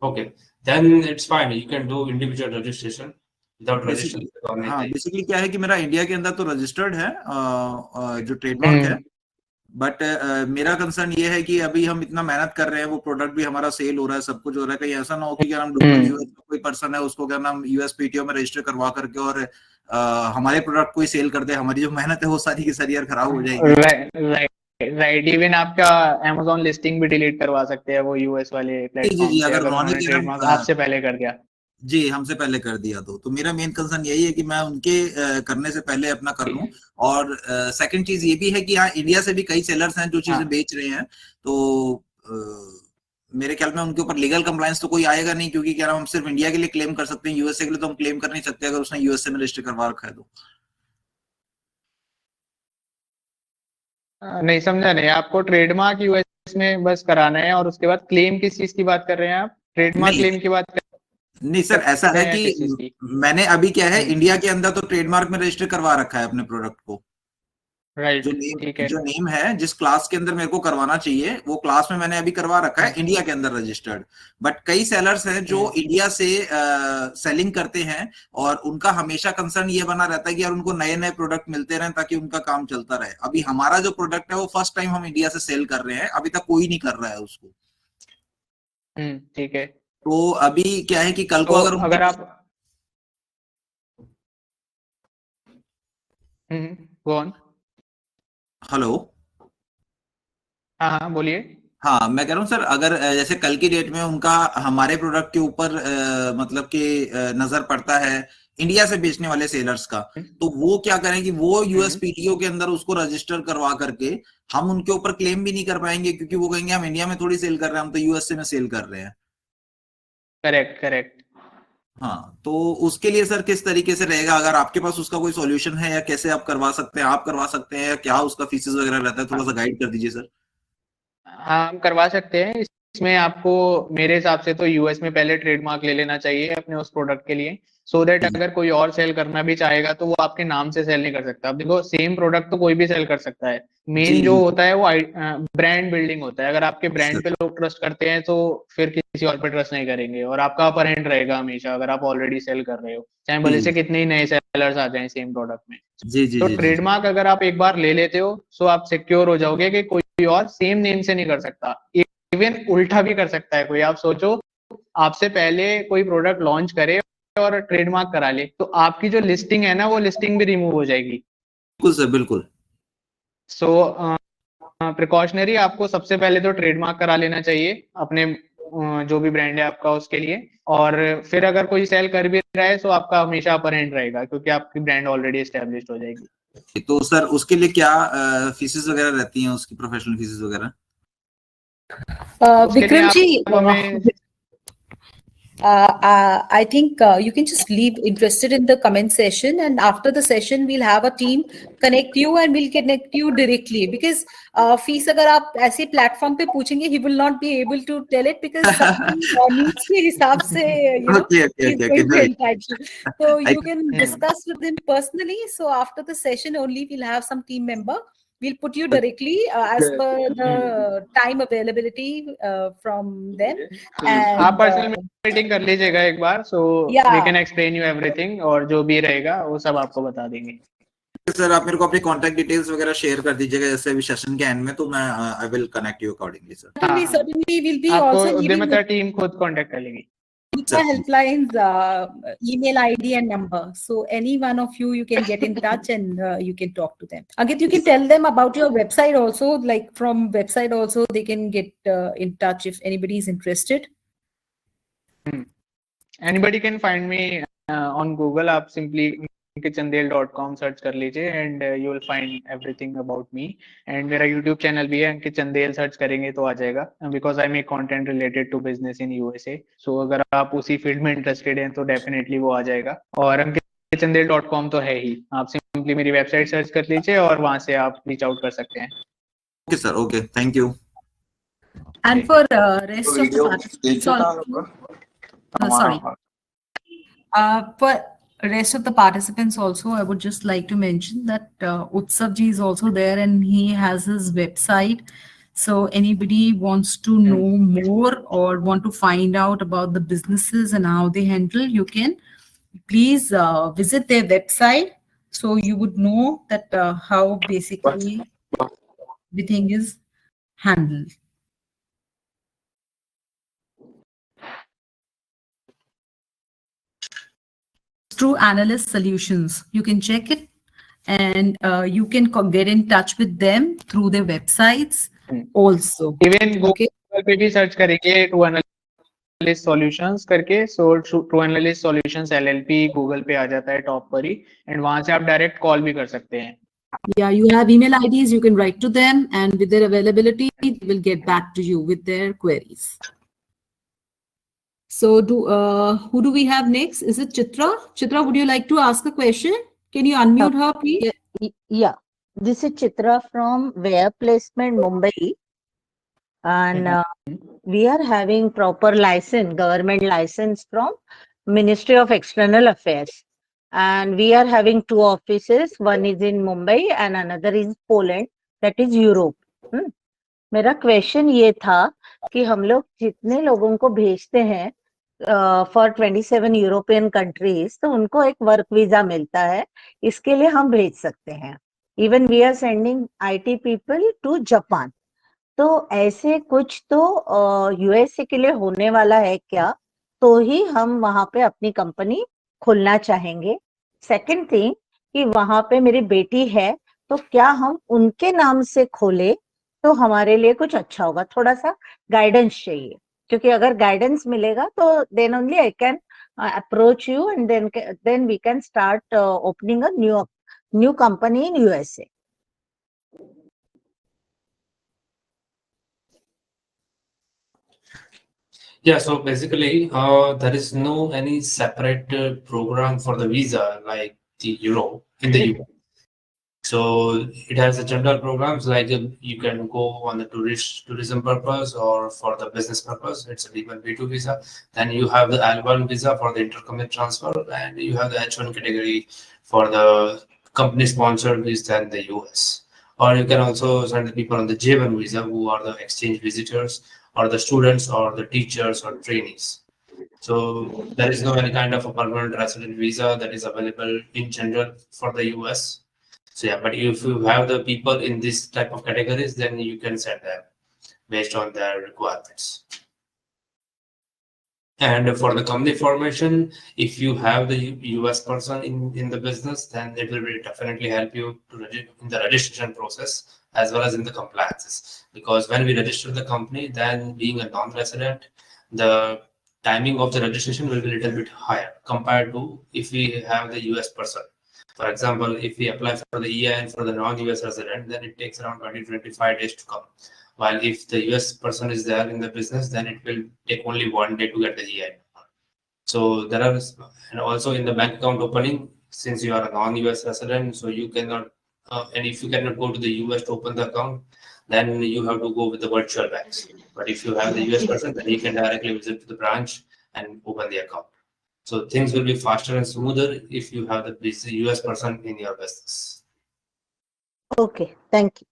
Okay, then it's fine, you can do individual registration without registration. हाँ बेसिकली क्या है कि मेरा इंडिया के अंदर तो रजिस्टर्ड है जो ट्रेडमार्क है, बट मेरा कंसर्न ये है कि अभी हम इतना मेहनत कर रहे हैं, वो प्रोडक्ट भी हमारा सेल हो रहा है, सब कुछ हो रहा है, कहीं ऐसा ना हो कि हम लोकल यूएस में कोई पर्सन है उसको क्या नाम यूएस पीटीओ में रजिस्टर करवा करके और हमारे प्रोडक्ट कोई सेल कर दे, हमारी जो मेहनत है वो सारी की सारी यार खराब हो जाएगी। राइट, इवन आपका Amazon लिस्टिंग भी डिलीट करवा सकते हैं वो यूएस वाले प्लेटफॉर्म जी, से, अगर उन्होंने ट्रेडमार्क आपसे पहले कर दिया। जी हमसे पहले कर दिया तो मेरा मेन कंसर्न यही है कि मैं उनके करने से पहले अपना कर लूं। और सेकंड चीज ये भी है कि यहाँ इंडिया से भी कई सेलर्स हैं जो चीजें बेच रहे हैं, तो मेरे ख्याल में उनके ऊपर लीगल कंप्लायंस तो कोई आएगा नहीं, क्योंकि क्या नाम हम सिर्फ इंडिया के लिए क्लेम कर सकते हैं, यूएसए के लिए तो हम क्लेम कर नहीं सकते अगर उसने यूएसए में रजिस्टर करवा रखा है तो। नहीं समझा नहीं, आपको ट्रेडमार्क यूएस में बस कराना है, और उसके बाद क्लेम किस चीज की बात कर रहे हैं आप? ट्रेडमार्क नहीं। क्लेम की बात कर नहीं सर, ऐसा है हैं या किस चीज कि की? मैंने अभी क्या है, हम्म। इंडिया के अंदर तो ट्रेडमार्क में रजिस्टर करवा रखा है अपने प्रोडक्ट को। राइट, ठीक है। जो नेम है, जिस क्लास के अंदर मेरे को करवाना चाहिए, वो क्लास में मैंने अभी करवा रखा है, इंडिया के अंदर रजिस्टर्ड। बट कई सेलर्स हैं जो इंडिया से सेलिंग करते हैं, और उनका हमेशा कंसर्न ये बना रहता है कि यार उनको नए नए प्रोडक्ट मिलते रहें ताकि उनका काम चलता रहे। अभी हमारा जो प्रोडक्ट है वो फर्स्ट टाइम हम इंडिया से सेल कर रहे हैं, अभी तक कोई नहीं कर रहा है उसको। ठीक है। तो अभी क्या है कि कल को तो अगर अगर उनकी, आप गो ऑन। हेलो, हाँ हाँ, बोलिए। हाँ मैं कह रहा हूँ सर, अगर जैसे कल की डेट में उनका हमारे प्रोडक्ट के ऊपर मतलब कि नजर पड़ता है इंडिया से बेचने वाले सेलर्स का, तो वो क्या करें कि वो यूएसपीटीओ के अंदर उसको रजिस्टर करवा करके हम उनके ऊपर क्लेम भी नहीं कर पाएंगे, क्योंकि वो कहेंगे हम इंडिया में थोड़ी सेल कर रहे हैं, हम तो यूएसए में सेल कर रहे हैं। Correct correct. हाँ, तो उसके लिए सर किस तरीके से रहेगा, अगर आपके पास उसका कोई सॉल्यूशन है, या कैसे आप करवा सकते हैं, आप करवा सकते हैं, या क्या उसका फीसेस वगैरह रहता है, थोड़ा सा गाइड कर दीजिए सर। हाँ, हम करवा सकते हैं। इसमें आपको मेरे हिसाब से तो यूएस में पहले ट्रेडमार्क ले लेना चाहिए अपने उस प्रोडक्ट के लिए, सो दैट अगर कोई और सेल करना भी चाहेगा तो वो आपके नाम से सेल नहीं कर सकता। अब देखो, सेम प्रोडक्ट तो कोई भी सेल कर सकता है, जी मेन जो होता है वो ब्रांड बिल्डिंग होता है। अगर आपके ब्रांड सर। पे लोग ट्रस्ट करते हैं तो फिर किसी और पे ट्रस्ट नहीं करेंगे, और आपका अपर हैंड रहेगा हमेशा अगर आप ऑलरेडी सेल कर रहे हो, चाहे भले से कितने ही नए सेलर्स आ जाएं सेम प्रोडक्ट में। जी जी तो जी जी। ट्रेडमार्क अगर आप एक बार ले लेते हो तो आप सिक्योर हो जाओगे कि कोई और सेम नेम से नहीं कर सकता। इवन उल्टा भी कर सकता है कोई। आप सोचो, आपसे पहले कोई प्रोडक्ट लॉन्च करे और ट्रेडमार्क करा ले, तो आपकी जो लिस्टिंग है ना, वो लिस्टिंग भी रिमूव हो जाएगी। बिल्कुल सर, बिल्कुल। सो प्रिकॉशनरी आपको सबसे पहले तो ट्रेडमार्क करा लेना चाहिए अपने जो भी ब्रांड है आपका उसके लिए, और फिर अगर कोई सेल कर भी रहा है तो आपका हमेशा अपर हैंड रहेगा, क्योंकि आपकी ब्रांड ऑलरेडी एस्टेब्लिश्ड हो जाएगी। तो सर उसके लिए क्या फीसेस वगैरह रहती हैं, उसकी प्रोफेशनल फीसेस वगैरह? उसके लिए Vikram आप ji, हमें I think you can just leave interested in the comment session, and after the session we'll have a team connect you and we'll connect you directly, because fees अगर आप ऐसे platform पे पूछेंगे he will not be able to tell it, because सबकी needs के हिसाब से Okay, he's okay, going to no, entitle. So I you can discuss with him personally. So after the session only we'll have some team member. We'll put you directly as per the time availability from them. And आप personal meeting कर लीजिएगा एक बार, so we can yeah, explain you everything, और जो भी रहेगा वो सब आपको बता देंगे। सर आप मेरे को अपनी कांटेक्ट डिटेल्स वगैरह शेयर कर दीजिएगा जैसे अभी सेशन के एंड में, तो मैं I will connect you accordingly sir. हाँ certainly we'll be आपको also giving उद्यमिता टीम खुद कांटेक्ट कर लेगी। the helplines, email ID and number. So any one of you can get in touch and you can talk to them. Again, you can tell them about your website also. Like from website also, they can get in touch if anybody is interested. Anybody can find me on Google. आप simply ankitchandel.com search कर लीजिए and you will find everything about me. And मेरा YouTube channel भी है, Ankit Chandel search करेंगे तो आ जाएगा, because I make content related to business in USA. So अगर आप उसी फील्ड में इंटरेस्टेड हैं तो डेफिनेटली वो आ जाएगा। और ankitchandel.com तो है ही, आप सिंपली मेरी वेबसाइट सर्च कर लीजिए और वहां से आप रीच आउट कर सकते हैं। Okay sir, okay, thank you. And for rest of the participants also, sorry. For rest of the participants also, I would just like to mention that Utsav ji is also there and he has his website. So anybody wants to know more or want to find out about the businesses and how they handle, you can please visit their website. So you would know that how basically everything is handled. True Analyst Solutions. You can check it, and you can get in touch with them through their websites also. Even Okay. Google पे भी search करेंगे two analyst solutions करके, so two analyst solutions LLP Google पे आ जाता है top पर ही, and वहां से आप डायरेक्ट कॉल भी कर सकते हैं। Yeah, you have email IDs, you can write to them, and with their availability, they will get back to you with their queries. So who do we have next? Is it Chitra? Chitra, would you like to ask a question? Can you unmute her, please? Yeah, this is Chitra from Ware Placement, Mumbai. and we are having proper license, government license from Ministry of External Affairs. And we are having 2 offices, one is in Mumbai and another is Poland, that is Europe. मेरा question ये था कि हम लोग जितने लोगों को भेजते हैं फॉर 27 यूरोपियन कंट्रीज, तो उनको एक वर्क वीजा मिलता है, इसके लिए हम भेज सकते हैं. Even we are sending IT people to Japan. तो ऐसे कुछ तो USA के लिए होने वाला है क्या, तो ही हम वहां पे अपनी कंपनी खोलना चाहेंगे. सेकंड थिंग कि वहां पे मेरी बेटी है, तो क्या हम उनके नाम से खोले तो हमारे लिए कुछ अच्छा होगा. थोड़ा सा गाइडेंस चाहिए, क्योंकि अगर गाइडेंस मिलेगा तो then only I can approach you and then we can start opening a new company in USA. Yeah, so basically, there is no any separate program for the visa like the Euro in the US. So it has a general programs like you can go on the tourism purpose or for the business purpose. It's a B1B2 visa. Then you have the L1 visa for the intercompany transfer, and you have the H1 category for the company sponsored visa in the US. Or you can also send the people on the J1 visa who are the exchange visitors or the students or the teachers or trainees. So there is no any kind of a permanent resident visa that is available in general for the US. So yeah, but if you have the people in this type of categories, then you can set them based on their requirements. And for the company formation, if you have the US person in the business, then it will definitely help you to in the registration process as well as in the compliances. Because when we register the company, then being a non-resident, the timing of the registration will be a little bit higher compared to if we have the US person. For example, if we apply for the EIN for the non-US resident, then it takes around 20 to 25 days to come. While if the US person is there in the business, then it will take only 1 day to get the EIN. So there are, and also in the bank account opening, since you are a non-US resident, so you cannot, and if you cannot go to the US to open the account, then you have to go with the virtual banks. But if you have the US person, then you can directly visit to the branch and open the account. So things will be faster and smoother if you have the US person in your business. Okay, thank you.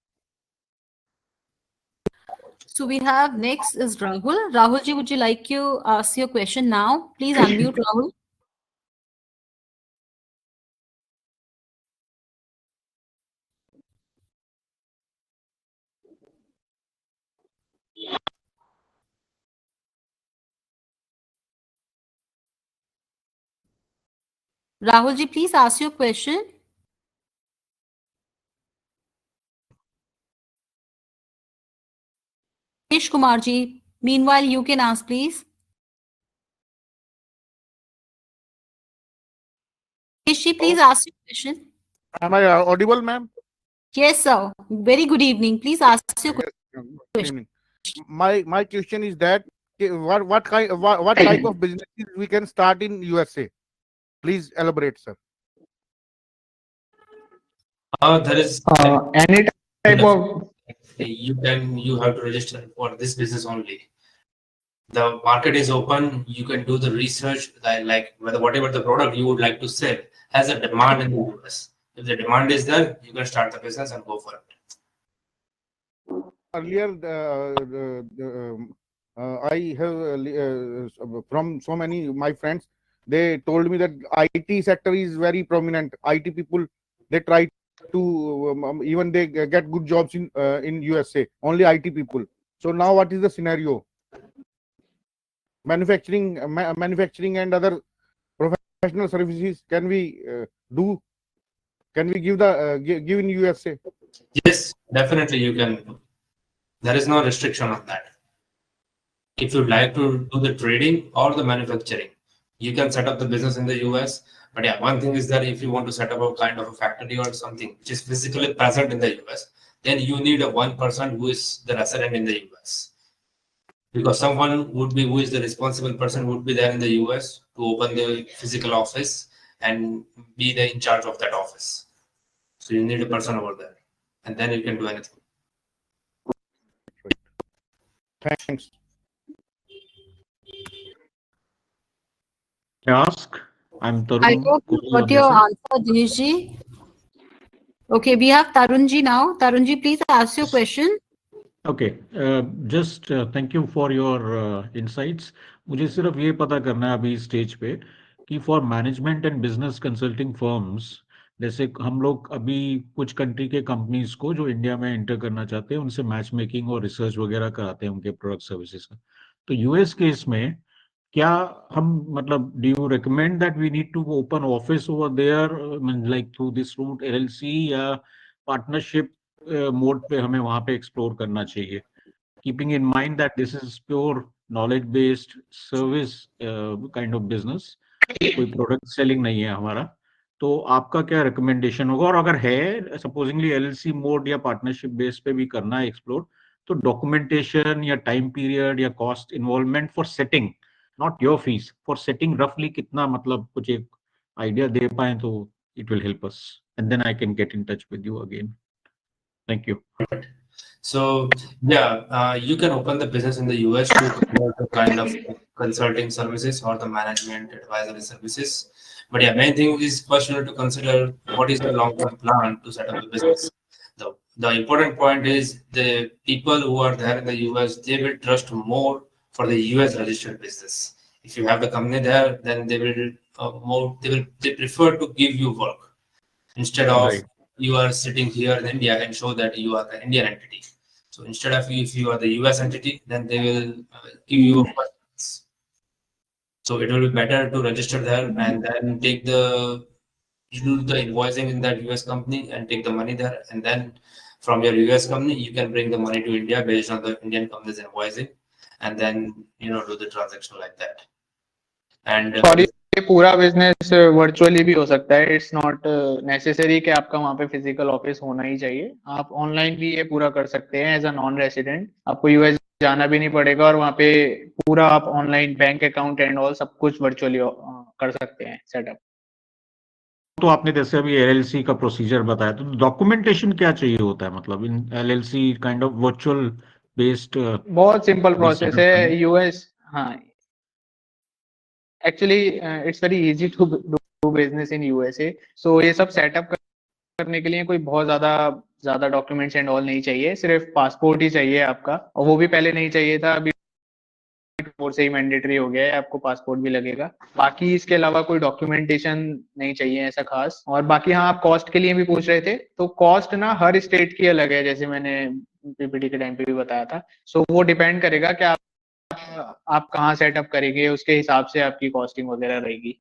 So we have next is Rahul. Rahul ji, would you like to ask your question now? Please unmute Rahul. Rahul ji, please ask your question. Nish Kumar ji, meanwhile you can ask, please. Nish ji, please ask your question. Am I audible, ma'am? Yes, sir. Very good evening. Please ask your question. Good evening. My question is that what type of businesses we can start in USA? Please elaborate, sir. There is Any type of you have to register for this business only. The market is open. You can do the research, like whether whatever the product you would like to sell has a demand in the US. If the demand is there, you can start the business and go for it. Earlier, I have from so many my friends, they told me that IT sector is very prominent. IT people, they try to even they get good jobs in USA. Only IT people. So now, what is the scenario? Manufacturing and other professional services, can we do? Can we give give in USA? Yes, definitely you can. There is no restriction on that. If you'd like to do the trading or the manufacturing, you can set up the business in the US. But yeah, one thing is that if you want to set up a kind of a factory or something which is physically present in the US, then you need a one person who is the resident in the US. Because someone would be who is the responsible person would be there in the US to open the physical office and be in charge of that office. So you need a person over there, and then you can do anything. Thanks. Ask. I'm I Tarun. hope you Kohli got on your this end. answer, Dinesh ji. Okay, we have Tarun ji now. Tarun ji, please ask your question. Okay, just thank you for your insights. मुझे सिर्फ ये पता करना है अभी stage पे कि for management and business consulting firms, जैसे हम लोग अभी कुछ कंट्री के कंपनीज को जो इंडिया में एंटर करना चाहते हैं उनसे मैच मेकिंग और रिसर्च वगैरह कराते हैं उनके प्रोडक्ट सर्विसेज का। तो यूएस केस में क्या हम मतलब do you recommend that we need to open office over there like through this route LLC या पार्टनरशिप मोड पे हमें वहां पे एक्सप्लोर करना चाहिए, keeping in mind that this is pure knowledge based service kind of business, कोई product selling नहीं है हमारा। तो आपका क्या रिकमेंडेशन होगा, और अगर है सपोजिंगली एलएलसी मोड या पार्टनरशिप बेस पे भी करना है एक्सप्लोर, तो डॉक्यूमेंटेशन या टाइम पीरियड या cost involvement for setting, not your fees, for setting रफली कितना, मतलब कुछ एक आइडिया दे पाए तो it will help us and then I can get in touch with you again. Thank you. So yeah, you can open the business in the US to promote the kind of consulting services or the management advisory services. But yeah, main thing is first you need to consider what is the long-term plan to set up the business. The important point is the people who are there in the US, they will trust more for the US registered business. If you have the company there, then they will they prefer to give you work instead of Right. you are sitting here in India and show that you are the Indian entity. So instead of if you are the US entity, then they will give you a first chance. So it will be better to register there and then you do the invoicing in that US company and take the money there, and then from your US company you can bring the money to India based on the Indian company's invoicing, and then do the transaction like that. And sorry, ये पूरा business virtually भी हो सकता है। It's not necessary कि आपका वहाँ पे फिजिकल ऑफिस होना ही चाहिए। आप ऑनलाइन भी ये पूरा कर सकते हैं एज अ नॉन रेसिडेंट। आपको यूएस जाना भी नहीं पड़ेगा और वहाँ पे पूरा आप online bank account and all सब कुछ वर्चुअली कर सकते हैं सेटअप। तो आपने जैसे अभी एलएलसी का प्रोसीजर बताया, तो डॉक्यूमेंटेशन क्या चाहिए होता है, मतलब in LLC kind of virtual based? बहुत सिंपल प्रोसेस है यूएस। हाँ, actually it's very easy to do business in USA. So ये सब सेटअप करने के लिए कोई बहुत ज्यादा डॉक्यूमेंट्स एंड ऑल नहीं चाहिए। सिर्फ पासपोर्ट ही चाहिए आपका, और वो भी पहले नहीं चाहिए था, अभी से ही मैंडेटरी हो गया है, आपको पासपोर्ट भी लगेगा। बाकी इसके अलावा कोई डॉक्यूमेंटेशन नहीं चाहिए ऐसा खास। और बाकी हाँ, आप कॉस्ट के लिए भी पूछ रहे थे, तो कॉस्ट ना हर स्टेट की अलग है, जैसे मैंने पीपीटी के टाइम पे भी बताया था। सो वो डिपेंड करेगा कि आप कहाँ सेटअप करेंगे, उसके हिसाब से आपकी कॉस्टिंग वगैरह रहेगी।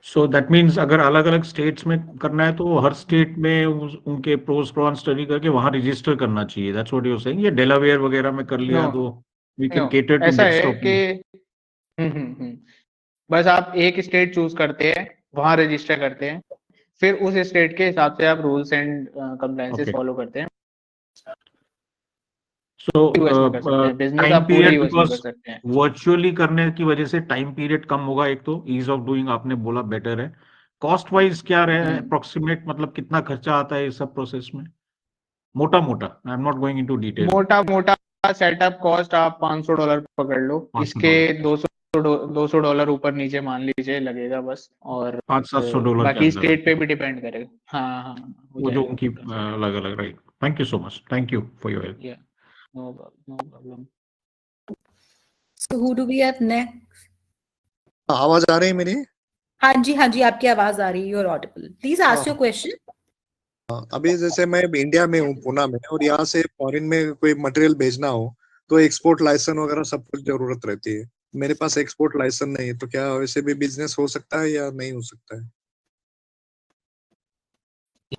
सो दैट मीन्स अगर अलग अलग स्टेट्स में करना है तो हर स्टेट में उनके प्रोस कॉन्स स्टडी करके वहां रजिस्टर करना चाहिए, that's what you are saying? ये डेलावेयर वगैरह में कर लिया नो तो we can no, cater to ऐसा है डेस्कटॉप? कि बस आप एक स्टेट चूज करते हैं, वहां रजिस्टर करते हैं, फिर उस स्टेट के हिसाब से आप rules and compliances okay, follow करते हैं। सो यूएस में कर सकते हैं बिजनेस, टाइम आप पूरे पीरियड, यूएस में कर बिकॉज सकते हैं। वर्चुअली करने की वजह से टाइम पीरियड कम होगा, एक तो ईज ऑफ डूइंग आपने बोला बेटर है। कॉस्ट वाइज क्या रहे अप्रोक्सीमेट, मतलब कितना खर्चा आता है इस सब प्रोसेस में, मोटा मोटा? I am not going into detail. मोटा मोटा सेटअप कॉस्ट आप $500 पकड़ लो, इसके $500, $200 ऊपर नीचे मान लीजिए लगेगा बस। और $500-700 के बाकी अंदर स्टेट पे भी डिपेंड करेगा। हाँ हाँ, हो वो जो जाएगा उनकी टोटल। अलग अलग, right? Thank you so much, thank you for your help. Yeah no problem. So who do we have next? आवाज आ रही है मेरी? हाँ जी, आपकी आवाज आ रही है, you're audible. Please ask your question. अभी जैसे मैं इंडिया में हूँ, पुणे में, और यहाँ से फॉरेन में कोई मटेरियल भेजना हो तो एक्सपोर्ट लाइसेंस वगैरह सब कुछ जरूरत रहती है। मेरे पास एक्सपोर्ट लाइसेंस नहीं है, तो क्या वैसे भी बिजनेस हो सकता है या नहीं हो सकता है?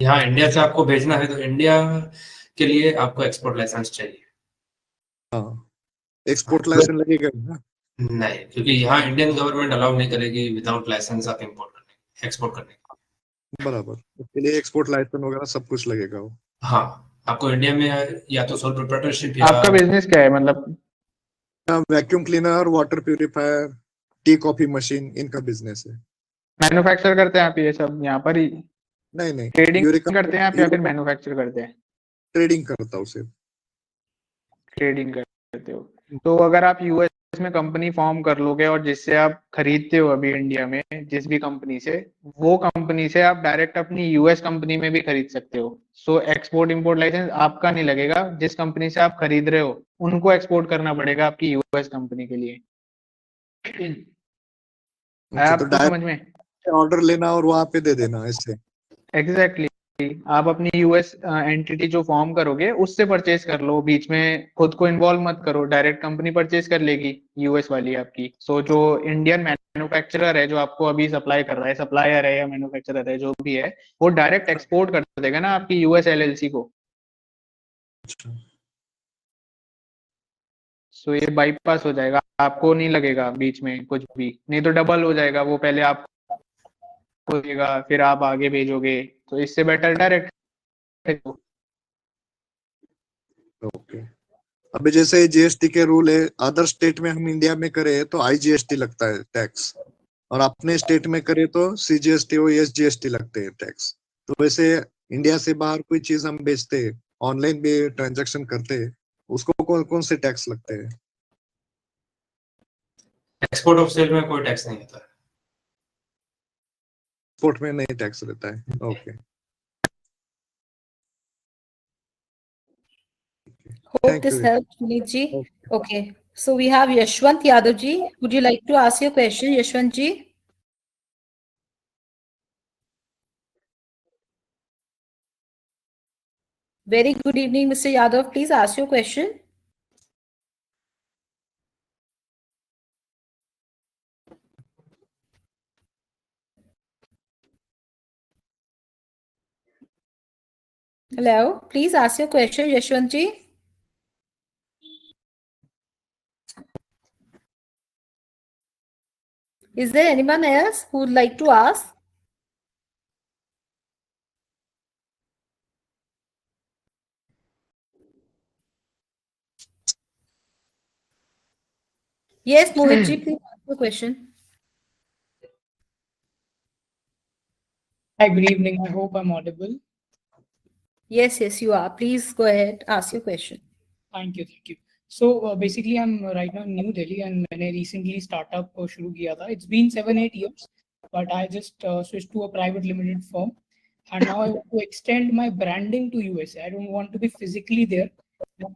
यहाँ इंडिया से आपको भेजना है तो इंडिया के लिए आपको एक्सपोर्ट लाइसेंस चाहिए। हाँ, एक्सपोर्ट लाइसेंस लगेगा ना? नहीं, क्योंकि यहाँ इंडियन गवर्नमेंट अलाउ नहीं करेगी विदाउट लाइसेंस आप एक्सपोर्ट करने। बराबर, उसके लिए एक्सपोर्ट लाइसेंस वगैरह सब कुछ लगेगा वो। हाँ, आपको इंडिया में या तो सोल प्रोप्राइटरशिप या आपका बिजनेस क्या है, मतलब? Vacuum cleaner, water purifier, tea coffee machine, इनका बिजनेस है। मैन्युफैक्चर करते हैं आप ये सब यहाँ पर ही? नहीं, ट्रेडिंग करते हैं आप या फिर मैन्युफैक्चर करते हैं? ट्रेडिंग करता हूँ सिर्फ। ट्रेडिंग करते हो। तो अगर आप यूएस में कंपनी फॉर्म कर लोगे और जिससे आप खरीदते हो अभी इंडिया में जिस भी कंपनी से, वो कंपनी से आप डायरेक्ट अपनी यूएस कंपनी में भी खरीद सकते हो। सो एक्सपोर्ट इंपोर्ट लाइसेंस आपका नहीं लगेगा, जिस कंपनी से आप खरीद रहे हो उनको एक्सपोर्ट करना पड़ेगा आपकी यूएस कंपनी के लिए। है अच्छा, तो आपको समझ में? डायरेक्ट ऑर्डर लेना और वहां पे दे देना ऐसे। एग्जैक्टली आप अपनी यूएस एंटिटी जो फॉर्म करोगे उससे परचेज कर लो, बीच में खुद को इन्वॉल्व मत करो, डायरेक्ट कंपनी परचेज कर लेगी यूएस वाली आपकी। सो जो इंडियन मैन्युफैक्चरर है जो आपको अभी सप्लाई कर रहा है, सप्लायर है या मैन्युफैक्चरर है जो भी है, वो डायरेक्ट एक्सपोर्ट कर देगा ना आपकी यूएस एलएलसी को। अच्छा, सो ये बाईपास हो जाएगा, आपको नहीं लगेगा बीच में कुछ भी, नहीं तो डबल हो जाएगा, वो पहले आप को देगा फिर आप आगे भेजोगे, तो इससे बेटर डायरेक्ट। ओके। अभी जैसे जीएसटी के रूल है, अदर स्टेट में हम इंडिया में करें तो आईजीएसटी लगता है टैक्स, और अपने स्टेट में करें तो सीजीएसटी और एसजीएसटी लगते हैं टैक्स। तो वैसे इंडिया से बाहर कोई चीज हम बेचते हैं, ऑनलाइन भी ट्रांजैक्शन करते हैं, उसको कौन कौन से टैक्स लगते हैं? एक्सपोर्ट ऑफ सेल में कोई टैक्स नहीं होता है। एक्सपोर्ट में नहीं टैक्स रहता है। Okay, Hope thank this you. helps, Puneet ji. Okay, so we have Yashwant Yadav ji. Would you like to ask your question, Yashwant ji? Very good evening, Mr. Yadav. Please ask your question. Hello, please ask your question, Yashwant ji. Is there anyone else who would like to ask? Yes, Mohit ji, please ask your question. Hi, good evening. I hope I'm audible. Yes, yes, you are. Please go ahead, ask your question. Thank you, thank you. So basically, I'm right now in New Delhi, and मैंने recently startup शुरू किया था. It's been 7-8 years, but I just switched to a private limited firm, and now I want to extend my branding to USA. I don't want to be physically there,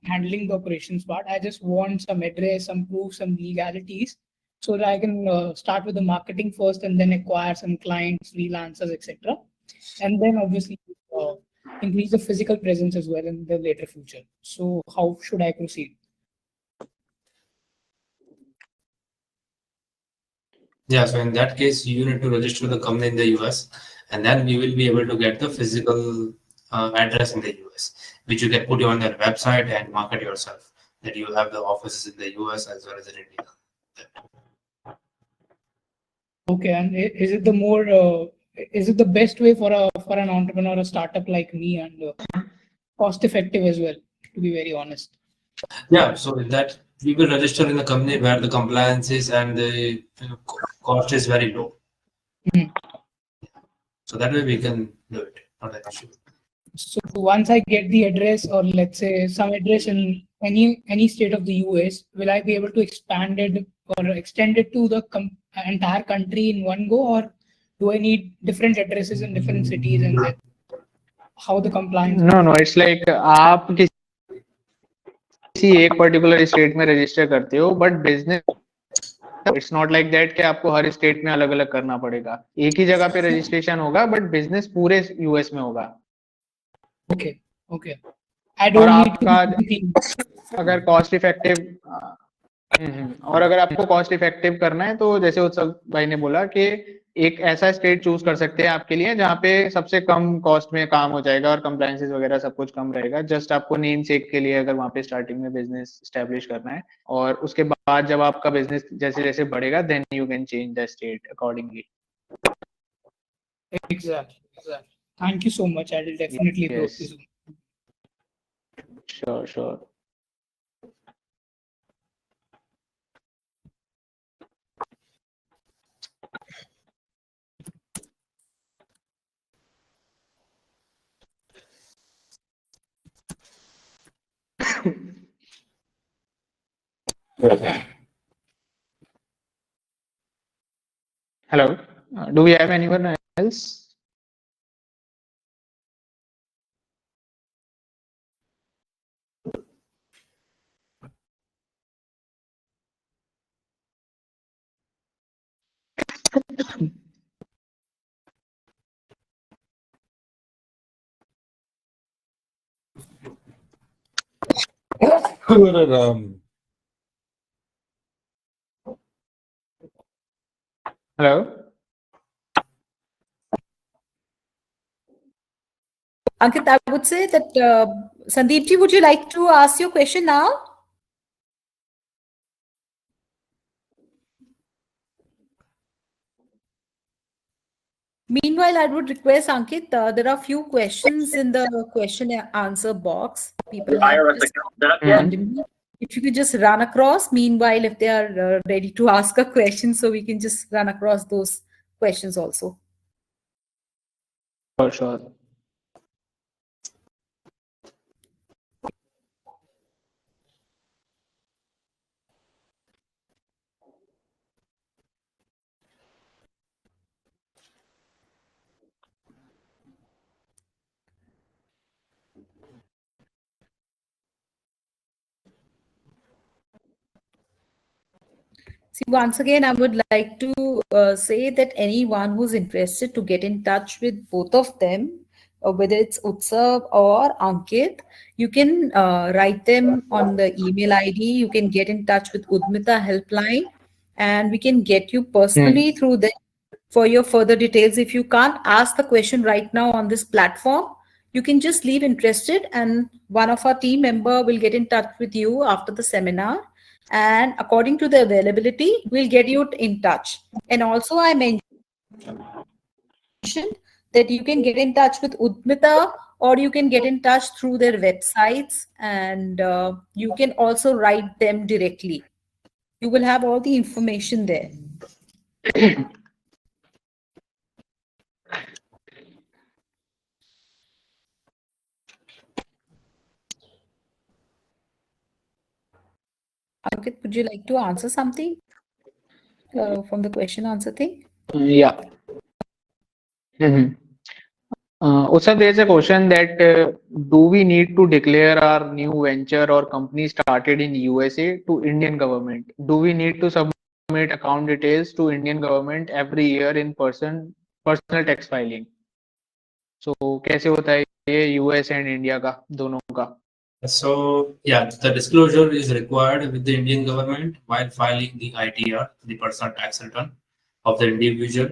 handling the operations part. I just want some address, some proof, some legalities, so that I can start with the marketing first, and then acquire some clients, freelancers, etc. And then obviously increase the physical presence as well in the later future. So how should I proceed? Yeah, so in that case, you need to register the company in the US, and then you will be able to get the physical address in the US, which you can put on your website and market yourself that you have the offices in the US as well as in India. Okay, and is it the more is it the best way for an entrepreneur, a startup like me, and cost effective as well? To be very honest. Yeah, so with that we will register in the company where the compliance is and the cost is very low. Mhm. So that way we can do it. Not an issue. So once I get the address, or let's say some address in any state of the US, will I be able to expand it or extend it to the entire country in one go, or do I need different addresses in different cities, and then how the compliance? No no, it's like आप किसी एक particular state में register करते हो, but business it's not like that कि आपको हर state में अलग अलग करना पड़ेगा, एक ही जगह पे रजिस्ट्रेशन होगा बट बिजनेस पूरे यूएस में होगा। Okay, okay. I और don't need to आपका be physically. अगर कॉस्ट इफेक्टिव और अगर आपको कॉस्ट इफेक्टिव करना है तो जैसे उत्सव भाई ने बोला कि एक ऐसा स्टेट चूज कर सकते हैं आपके लिए जहाँ पे सबसे कम कॉस्ट में काम हो जाएगा और कंप्लायंसेस वगैरह सब कुछ कम रहेगा, जस्ट आपको नेम चेक के लिए अगर वहाँ पे स्टार्टिंग में बिजनेस स्टैब्लिश करना है, और उसके बाद जब आपका बिजनेस जैसे जैसे बढ़ेगा then you can change the state accordingly. Exactly, exactly. Thank you so much. I will definitely Yes. this. Sure sure. Hello. Do we have anyone else? Hello. Ankit, I would say that Sandeep ji, would you like to ask your question now? Meanwhile, I would request Ankit, there are few questions in the question and answer box. People have just randomly. If you could just run across, meanwhile, if they are ready to ask a question, so we can just run across those questions also. For sure. See, once again, I would like to say that anyone who's interested to get in touch with both of them, whether it's Utsav or Ankit, you can write them on the email ID. You can get in touch with Udmita Helpline, and we can get you personally through them for your further details. If you can't ask the question right now on this platform, you can just leave interested, and one of our team member will get in touch with you after the seminar. And according to the availability, we'll get you in touch. And also I mentioned that you can get in touch with Udmita, or you can get in touch through their websites, and you can also write them directly. You will have all the information there. Ankit, would you like to answer something from the question answer thing? Yeah. Also, there's a question that do we need to declare our new venture or company started in USA to Indian government? Do we need to submit account details to Indian government every year in personal tax filing? So कैसे होता है ये US and India का दोनों का? So yeah, the disclosure is required with the Indian government while filing the ITR, the personal tax return of the individual.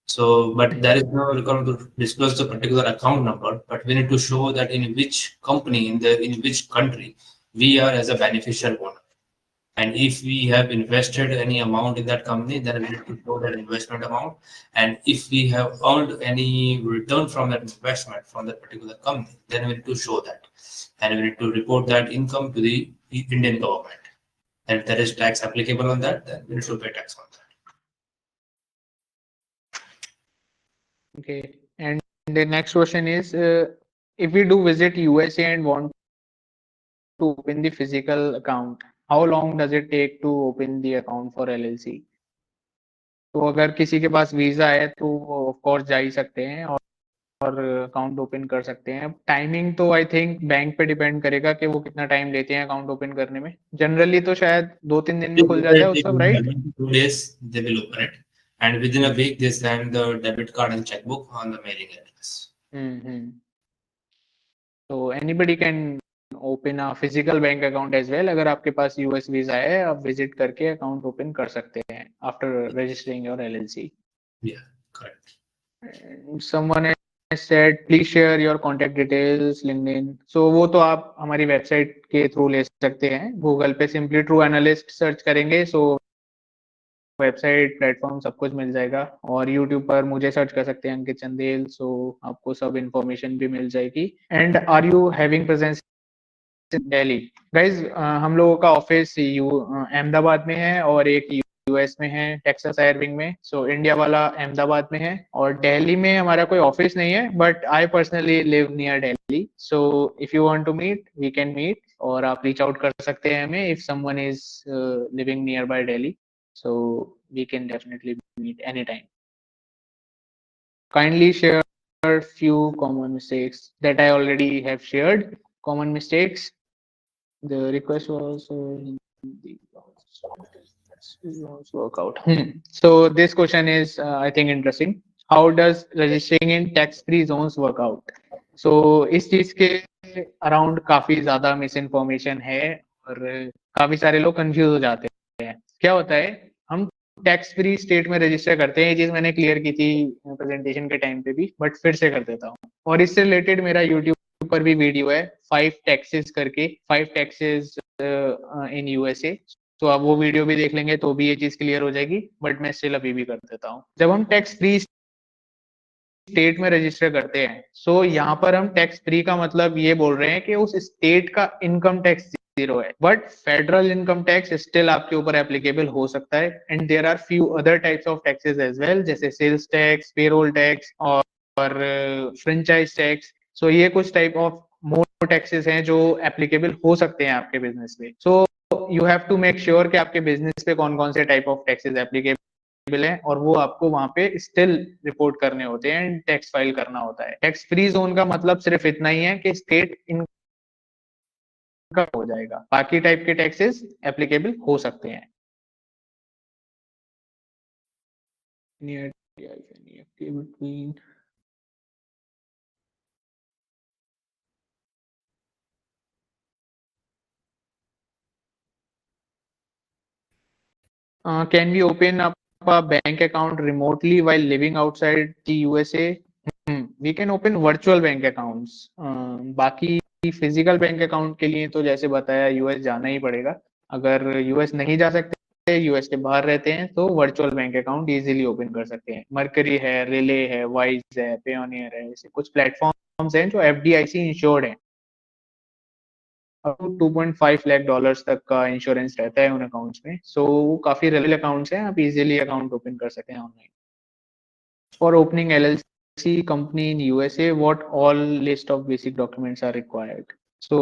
So, but there is no requirement to disclose the particular account number, but we need to show that in which company, in which country we are as a beneficial owner. And if we have invested any amount in that company, then we need to show that investment amount. And if we have earned any return from that investment from that particular company, then we need to show that. And we need to report that income to the Indian government. And if there is tax applicable on that, then we need to pay tax on that. Okay. And the next question is, if we do visit USA and want to open the physical account, how long does it take to open the account for LLC? तो अगर किसी के पास visa है तो वो of course जा ही सकते हैं और अकाउंट ओपन कर सकते हैं. टाइमिंग तो आई थिंक बैंक पे डिपेंड करेगा कि वो कितना टाइम लेते हैं अकाउंट ओपन करने में. जनरली तो शायद 2-3 दिन में खुल जाता है उत्सव, right? 2 days they will open it, and within a week they send the debit card and checkbook on the mailing address. So anybody can open a physical bank account as well. अगर आपके पास US visa है, आप visit करके account open कर सकते हैं after registering your LLC. Yeah, correct. Someone has said please share your contact details, LinkedIn. So वो तो आप हमारी वेबसाइट के थ्रू ले सकते हैं. गूगल पे सिंपली ट्रू एनालिस्ट सर्च करेंगे, सो वेबसाइट, प्लेटफॉर्म सब कुछ मिल जाएगा. और यूट्यूब पर मुझे सर्च कर सकते हैं अंकित चंदेल, सो आपको सब इंफॉर्मेशन भी मिल जाएगी. And are you having presence in Delhi? Guys, हम लोगों का ऑफिस अहमदाबाद में है और एक यूएस में है, टेक्सास आयरविंग में, सो इंडिया वाला अहमदाबाद में है, और दिल्ली में हमारा कोई ऑफिस नहीं है, but I personally live near Delhi, so if you want to meet we can meet, और आप रीच आउट कर सकते हैं हमें if someone is living near by Delhi, so we can definitely meet any time. Kindly share few common mistakes that I already have shared. Common mistakes. The request was the loans work out. So this question is, I think, interesting. How does registering in tax-free zones work out? So इस चीज के around काफी ज्यादा miss information है, और काफी सारे लोग कंफ्यूज हो जाते हैं. क्या होता है, हम टैक्स फ्री स्टेट में रजिस्टर करते हैं. ये चीज मैंने क्लियर की थी प्रेजेंटेशन के टाइम पे भी, बट फिर से कर देता हूँ. और इससे रिलेटेड मेरा यूट्यूब पर भी वीडियो है, 5 टैक्सेस करके, 5 टैक्सेस इन यूएसए. तो आप वो वीडियो भी देख लेंगे तो भी ये चीज क्लियर हो जाएगी, बट मैं स्टिल अभी भी कर देता हूँ. जब हम टैक्स फ्री स्टेट में रजिस्टर करते हैं, सो यहाँ पर हम टैक्स फ्री का मतलब ये बोल रहे हैं कि उस स्टेट का इनकम टैक्स 0 है, but federal income tax still आपके ऊपर एप्लीकेबल हो सकता है. And there are few other types of taxes as well, जैसे सेल्स टैक्स, पेरोल टैक्स और फ्रेंचाइज टैक्स. सो ये कुछ टाइप ऑफ मोर टैक्सेस हैं जो एप्लीकेबल हो सकते हैं आपके बिजनेस पे. So you have to make sure कि आपके बिजनेस पे कौन कौन से टाइप ऑफ टैक्सेस एप्लीकेबल है, और वो आपको वहां पे स्टिल रिपोर्ट करने होते हैं, टैक्स फाइल करना होता है. टैक्स फ्री जोन का मतलब सिर्फ इतना ही है कि स्टेट इनकम हो जाएगा, बाकी टाइप के टैक्सेस एप्लीकेबल हो सकते हैं. between can we open up a bank account remotely while living outside the USA? We can open virtual bank accounts. बाकी फिजिकल बैंक अकाउंट के लिए तो जैसे बताया यूएस जाना ही पड़ेगा. अगर यूएस नहीं जा सकते, यूएस के बाहर रहते हैं, तो virtual bank account easily open कर सकते हैं. मर्करी है, रिले है, वाइज है, पेयोनियर है, ऐसे कुछ प्लेटफॉर्म्स हैं जो एफडीआईसी इंश्योर्ड हैं. अब 2.5 लाख डॉलर्स तक का इंश्योरेंस रहता है उन अकाउंट्स में. सो काफी रियल अकाउंट्स हैं, आप इजीली अकाउंट ओपन कर सकते हैं online. For opening LLC company in USA, what all list of basic documents are required? So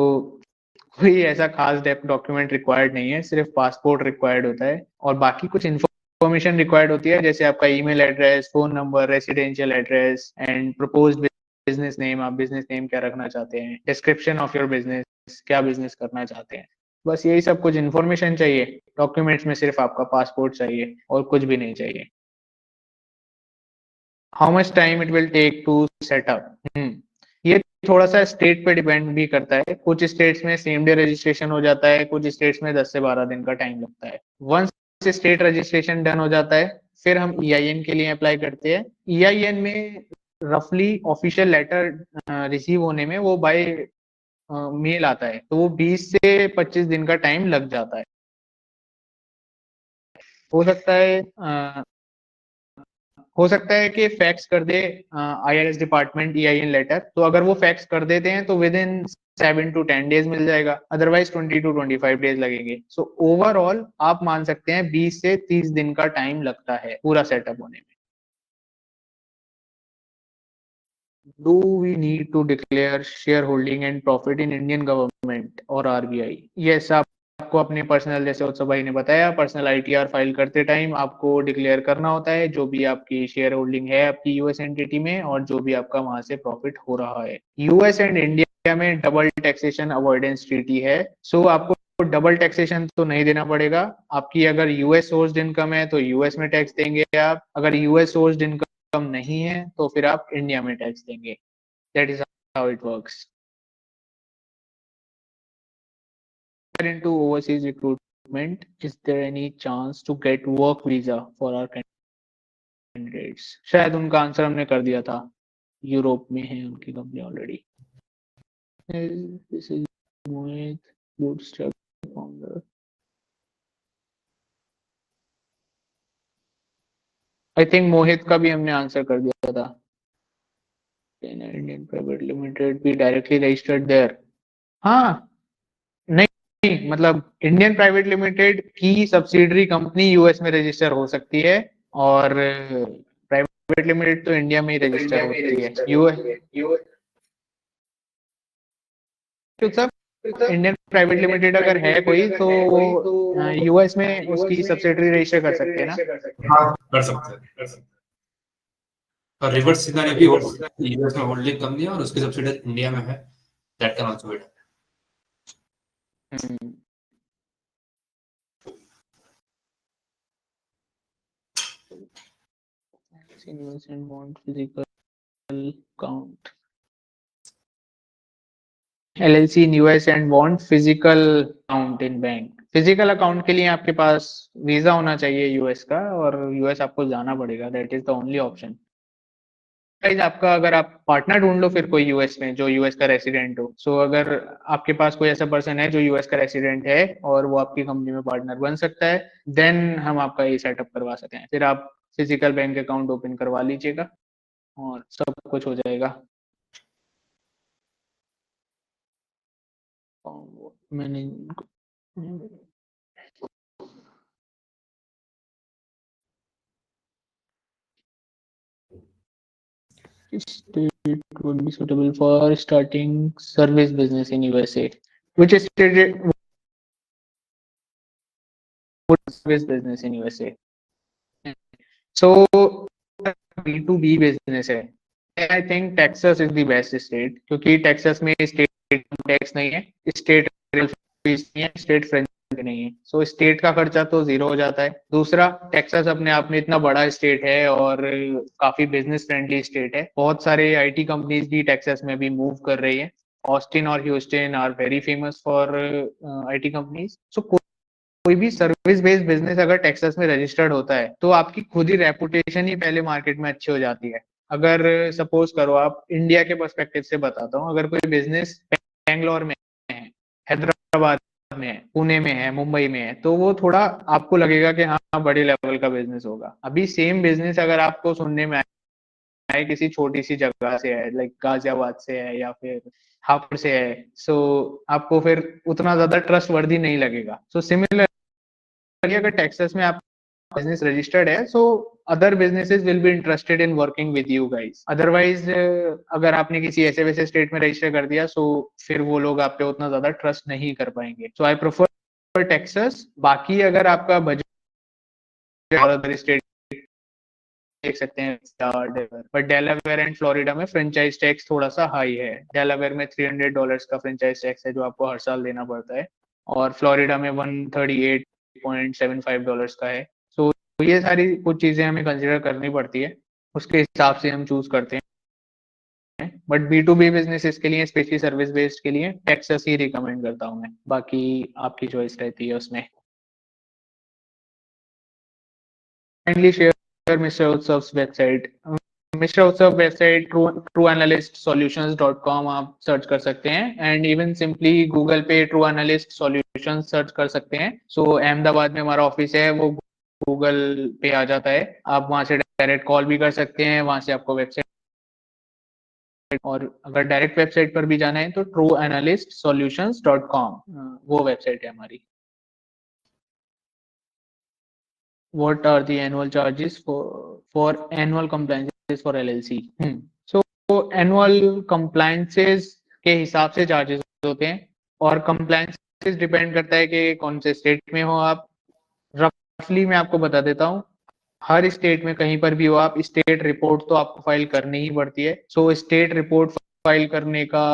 कोई ऐसा खास डॉक्यूमेंट रिक्वायर्ड नहीं है, सिर्फ पासपोर्ट रिक्वायर्ड होता है, और बाकी कुछ इन्फॉर्मेशन रिक्वायर्ड होती है, जैसे आपका email address, phone number, residential address and proposed business name. आप बिजनेस नेम क्या रखना चाहते हैं, डिस्क्रिप्शन ऑफ योर बिजनेस, क्या बिजनेस करना चाहते हैं, बस यही सब कुछ इन्फॉर्मेशन चाहिए. डॉक्यूमेंट्स में सिर्फ आपका पासपोर्ट चाहिए और कुछ भी नहीं चाहिए. How much time it will take to set up? ये थोड़ा सा स्टेट पे डिपेंड भी करता है. कुछ स्टेट्स में सेम डे रजिस्ट्रेशन हो जाता है, कुछ स्टेट्स में 10 से 12 दिन का टाइम लगता है. वंस स्टेट रजिस्ट्रेशन डन हो जाता है, फिर हम EIN के लिए अप्लाई करते हैं. EIN में रफली ऑफिशियल लेटर रिसीव होने में वो बाय मेल आता है, तो वो 20 से 25 दिन का टाइम लग जाता है. हो सकता है कि फैक्स कर दे IRS डिपार्टमेंट EIN लेटर, तो अगर वो फैक्स कर देते हैं तो विद इन 7 to 10 डेज मिल जाएगा, अदरवाइज 20 to 25 डेज लगेंगे. सो ओवरऑल आप मान सकते हैं 20 से 30 दिन का टाइम लगता है पूरा सेटअप होने में. Do we need to declare shareholding and profit in Indian government or RBI? Yes, आपको अपने पर्सनल, जैसे उत्सव भाई ने बताया, पर्सनल ITR फाइल करते टाइम आपको डिक्लेयर करना होता है जो भी आपकी शेयर होल्डिंग है आपकी यूएस एंटिटी में, और जो भी आपका वहां से प्रॉफिट हो रहा है. यूएस एंड इंडिया में डबल टैक्सेशन अवॉइडेंस ट्रीटी है, सो आपको डबल टैक्सेशन तो नहीं देना पड़ेगा. आपकी अगर यूएस सोर्स्ड इनकम है तो यूएस में टैक्स देंगे आप, अगर यूएस सोर्स्ड इनकम कम नहीं है तो फिर आप इंडिया में टैक्स देंगे. That is how it works. Into overseas recruitment, is there any chance to get work visa for our candidates? शायद उनका आंसर हमने कर दिया था, यूरोप में है उनकी company already. This is Mohit, bootstrap founder. I think मोहित का भी हमने आंसर कर दिया था. Indian Private Limited be directly registered there? हाँ, नहीं मतलब इंडियन प्राइवेट लिमिटेड की सब्सिडरी कंपनी यूएस में रजिस्टर हो सकती है, और प्राइवेट लिमिटेड तो इंडिया में ही रजिस्टर होती है। यूएस सब इंडियन प्राइवेट लिमिटेड अगर है कोई तो वो यूएस में उसकी सब्सिडरी रजिस्टर कर सकते हैं ना। हाँ, कर सकते हैं। और रिवर्स सिनेरियो भी हो सकता है, यूएस में होल्डिंग कंपनी है और उसकी सब्सिडरी इंडिया में है, that can also be done. Investment bond physical account LLC in US and want physical account in bank। Physical account के लिए आपके पास वीजा होना चाहिए यूएस का, और यूएस आपको जाना पड़ेगा, that is the only option. Guys आपका, अगर आप पार्टनर ढूंढ लो फिर कोई यूएस में जो यूएस का रेसिडेंट हो। सो अगर आपके पास कोई ऐसा पर्सन है जो यूएस का रेसिडेंट है और वो आपकी कंपनी में पार्टनर बन सकता है, देन हम आपका ये सेटअप करवा सकते हैं। फिर आप फिजिकल बैंक अकाउंट ओपन करवा लीजिएगा और सब कुछ हो जाएगा। मैंने state would be suitable for starting service business in USA, which is stated would service business in USA. So B2B business है। I think Texas is the best state, क्योंकि टेक्सास में स्टेट टैक्स नहीं है, state fees नहीं है, state French नहीं है। सो state का खर्चा तो जीरो हो जाता है। दूसरा, टेक्सास अपने आप में इतना बड़ा स्टेट है और काफी बिजनेस फ्रेंडली स्टेट है। बहुत सारे आईटी कंपनीज भी टेक्सास में भी मूव कर रही है। ऑस्टिन और Houston are very famous for IT companies. So कोई भी सर्विस बेस्ड बिजनेस अगर टेक्सास में रजिस्टर्ड होता है तो आपकी खुद ही रेपुटेशन ही पहले मार्केट में अच्छी हो जाती है। अगर सपोज करो, आप इंडिया के पर्सपेक्टिव से बताता हूँ, अगर कोई बिजनेस बेंगलोर में है, हैदराबाद में है, पुणे में है, मुंबई में है, तो वो थोड़ा आपको लगेगा कि हाँ बड़े लेवल का बिजनेस होगा। अभी सेम बिजनेस अगर आपको सुनने में आए किसी छोटी सी जगह से है, लाइक गाजियाबाद से है या फिर हापुड़ से है, सो आपको फिर उतना ज्यादा ट्रस्ट वर्दी नहीं लगेगा। सो सिमिलर, अगर टेक्सास में आप बिजनेस रजिस्टर्ड है, so other businesses will be interested in working with you guys. Otherwise अगर आपने किसी ऐसे वैसे स्टेट में रजिस्टर कर दिया, सो फिर वो लोग आप पे उतना ज्यादा ट्रस्ट नहीं कर पाएंगे। सो आई प्रेफर टेक्सास। बाकी अगर आपका बजट और अदर स्टेट देख सकते हैं, बट डेलावेयर एंड फ्लोरिडा में फ्रेंचाइज टैक्स थोड़ा सा हाई है। डेलावेयर में $300 का फ्रेंचाइज टैक्स है जो आपको हर साल देना पड़ता है, और फ्लोरिडा में $138.75 का है। सो ये सारी कुछ चीजें हमें कंसिडर करनी पड़ती है, उसके हिसाब से हम चूज करते हैं। बट B2B बिजनेसेस के लिए, स्पेशली सर्विस बेस्ड के लिए, टेक्सास ही रिकमेंड करता हूँ मैं। बाकी आपकी चॉइस रहती है उसमें। Kindly share Mr. Utsav's website. Mr. Utsav website trueanalystsolutions.com आप सर्च कर सकते हैं, एंड इवन सिंपली गूगल पे ट्रू एनालिस्ट सॉल्यूशन सर्च कर सकते हैं। सो अहमदाबाद में हमारा ऑफिस है, वो गूगल पे आ जाता है। आप वहां से डायरेक्ट कॉल भी कर सकते हैं, वहां से आपको वेबसाइट, और अगर डायरेक्ट वेबसाइट पर भी जाना है तो trueanalystsolutions.com वो वेबसाइट है हमारी। What are the annual charges for annual compliances for LLC? So annual compliances के हिसाब से चार्जेस होते हैं, और compliances डिपेंड करता है कि कौन से स्टेट में हो आप। रफली मैं आपको बता देता हूँ, हर स्टेट में कहीं पर भी हो आप, स्टेट रिपोर्ट तो आपको फाइल करनी ही पड़ती है। सो स्टेट रिपोर्ट फाइल करने का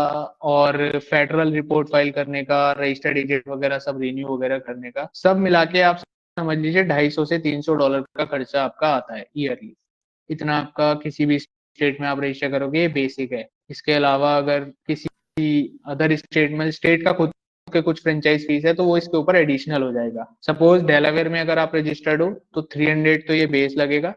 और फेडरल रिपोर्ट फाइल करने का, रजिस्टर्ड एजेंट वगैरह सब रिन्यू वगैरह करने का, सब मिला के आप समझ लीजिए $250 से $300 का खर्चा आपका आता है ईयरली। इतना आपका किसी भी स्टेट में आप रजिस्टर करोगे, ये बेसिक है। इसके अलावा अगर किसी अदर स्टेट में, स्टेट का खुद के कुछ फ्रेंचाइज फीस है तो वो इसके ऊपर एडिशनल हो जाएगा। सपोज डेलावेयर में अगर आप रजिस्टर्ड हो तो 300 तो ये बेस लगेगा,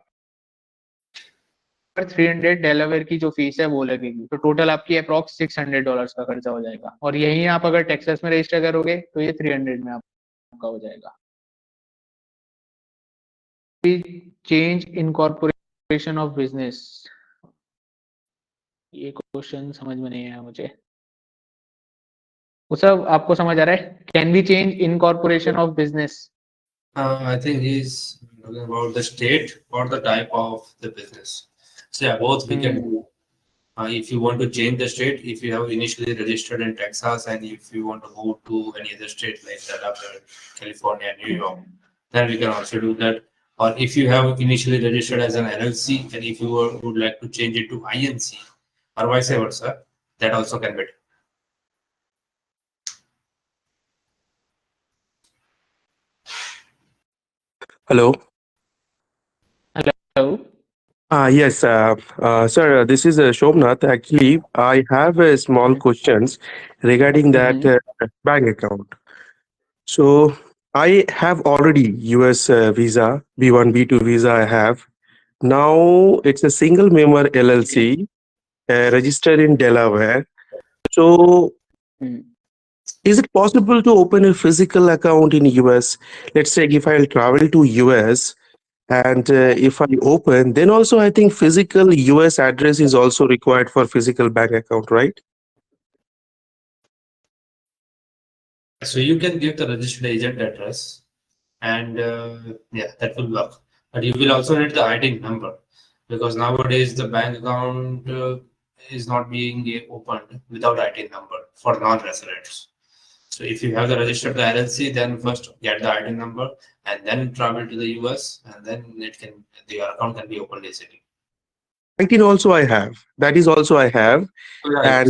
पर 300 डेलावेयर की जो फीस है वो लगेगी, तो टोटल आपकी अप्रॉक्स $600 का खर्चा हो जाएगा। और यही आप अगर टेक्सास में रजिस्टर करोगे तो ये 300 में आपका हो जाएगा। चेंज इनकॉर्पोरेशन ऑफ बिजनेस, ये क्वेश्चन समझ में नहीं आया मुझे। उसब आपको समझ आ रहा है? Can we change incorporation of business? I think he's talking about the state or the type of the business. So yeah, both we can do. If you want to change the state, if you have initially registered in Texas and if you want to move to any other state like Delaware, California, New York, then we can also do that. Or if you have initially registered as an LLC and if you would like to change it to INC or vice versa, that also can be done. Hello. Hello. Yes, sir, this is Shobnath. Actually, I have a small questions regarding that bank account. So I have already US visa, B1, B2 visa I have. Now it's a single member LLC registered in Delaware. So is it possible to open a physical account in US? Let's say if I'll travel to US, and if I open, then also I think physical US address is also required for physical bank account, right? So you can give the registered agent address and yeah, that will work. But you will also need the ID number because nowadays the bank account is not being opened without ID number for non-residents. So if you have the registered the LLC, then first get the ID number and then travel to the US and then your account can be opened easily. 19 also I have. That is also I have. Right.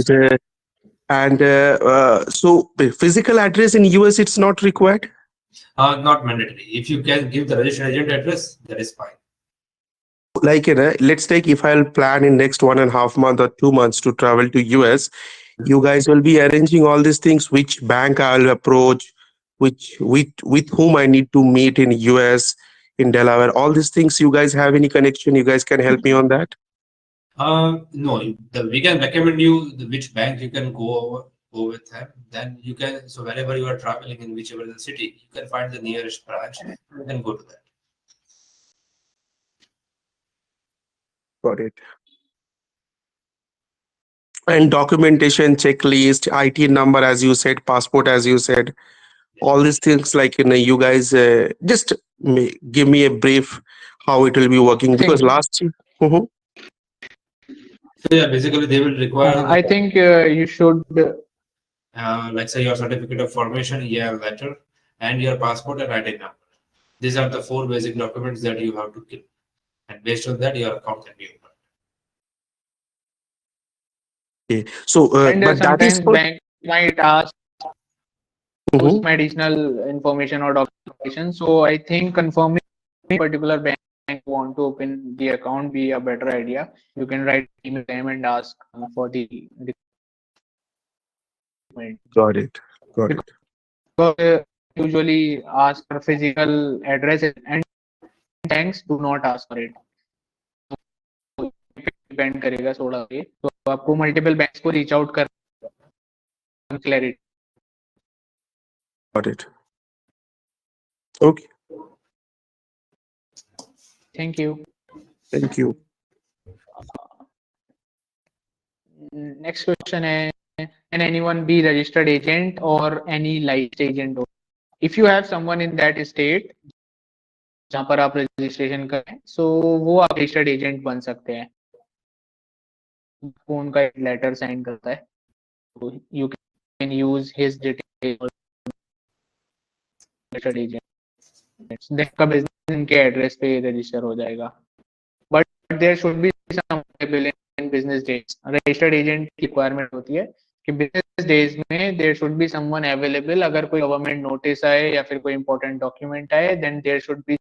So the physical address in US it's not required. Not mandatory. If you can give the registered agent address, that is fine. Like let's take if I'll plan in next 1.5 month or 2 months to travel to US, you guys will be arranging all these things, which bank I'll approach, which with whom I need to meet in US, in Delaware, all these things. You guys have any connection? You guys can help me on that. No, we can recommend you which bank you can go with them. Then you can, so wherever you are traveling in whichever the city, you can find the nearest branch. You can go to that. Got it. And documentation, checklist, IT number, as you said, passport, as you said, all these things, like you guys just give me a brief how it will be working, because last year. So yeah, basically they will require. I think you should. Like say your certificate of formation, year letter, and your passport and ID number. These are the 4 basic documents that you have to keep, and based on that, your account can be opened. Okay. So, And but that is sometimes for. bank might ask some additional information or documentation. So I think confirming particular bank want to open the account be a better idea. You can write email them and ask for the document. Got it. Got it. Because usually ask for physical address and banks do not ask for it. Depend करेगा थोड़ा ये, तो आपको multiple banks को reach out कर clarity. Got it. Okay. Thank you. Thank you. Next question है, can anyone be registered agent or any licensed agent? If you have someone in that state जहाँ पर आप रजिस्ट्रेशन करें, so वो आप registered agent बन सकते हैं. फोन का एक लेटर साइन करता है, तो you can use his details registered agent. then का बिजनेस इनके एड्रेस पे रजिस्टर हो जाएगा. But there should be some available in business days. Registered agent की requirement होती है कि business days में there should be someone available. अगर कोई गवर्नमेंट नोटिस आए या फिर कोई इंपॉर्टेंट डॉक्यूमेंट आए, then there should be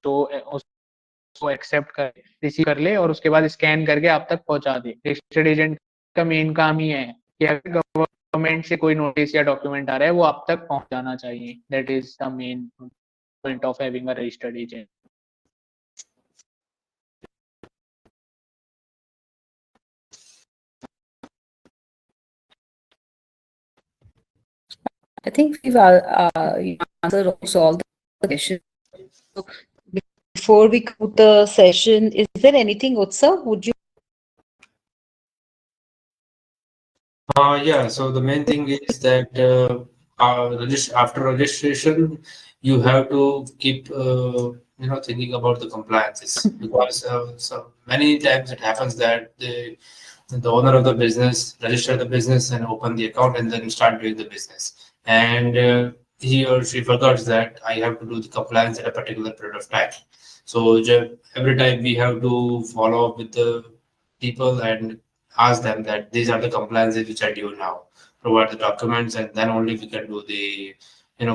जो उसको एक्सेप्ट कर रिसीव कर ले और उसके बाद स्कैन करके आप तक पहुंचा दे. रजिस्टर्ड एजेंट का मेन काम ही है कि अगर गवर्नमेंट से कोई नोटिस या डॉक्यूमेंट आ रहा है वो आप तक पहुंचाना चाहिए. That is the main point of having a registered agent. I think we've answered also all the questions. So before we conclude the session, is there anything, Utsav, would you Yeah, so the main thing is that after registration, you have to keep thinking about the compliances, because so many times it happens that the owner of the business register the business and open the account and then start doing the business, and he or she forgets that I have to do the compliance at a particular period of time. So every time we have to follow up with the people and ask them that these are the compliances which are due now. Provide the documents, and then only we can do the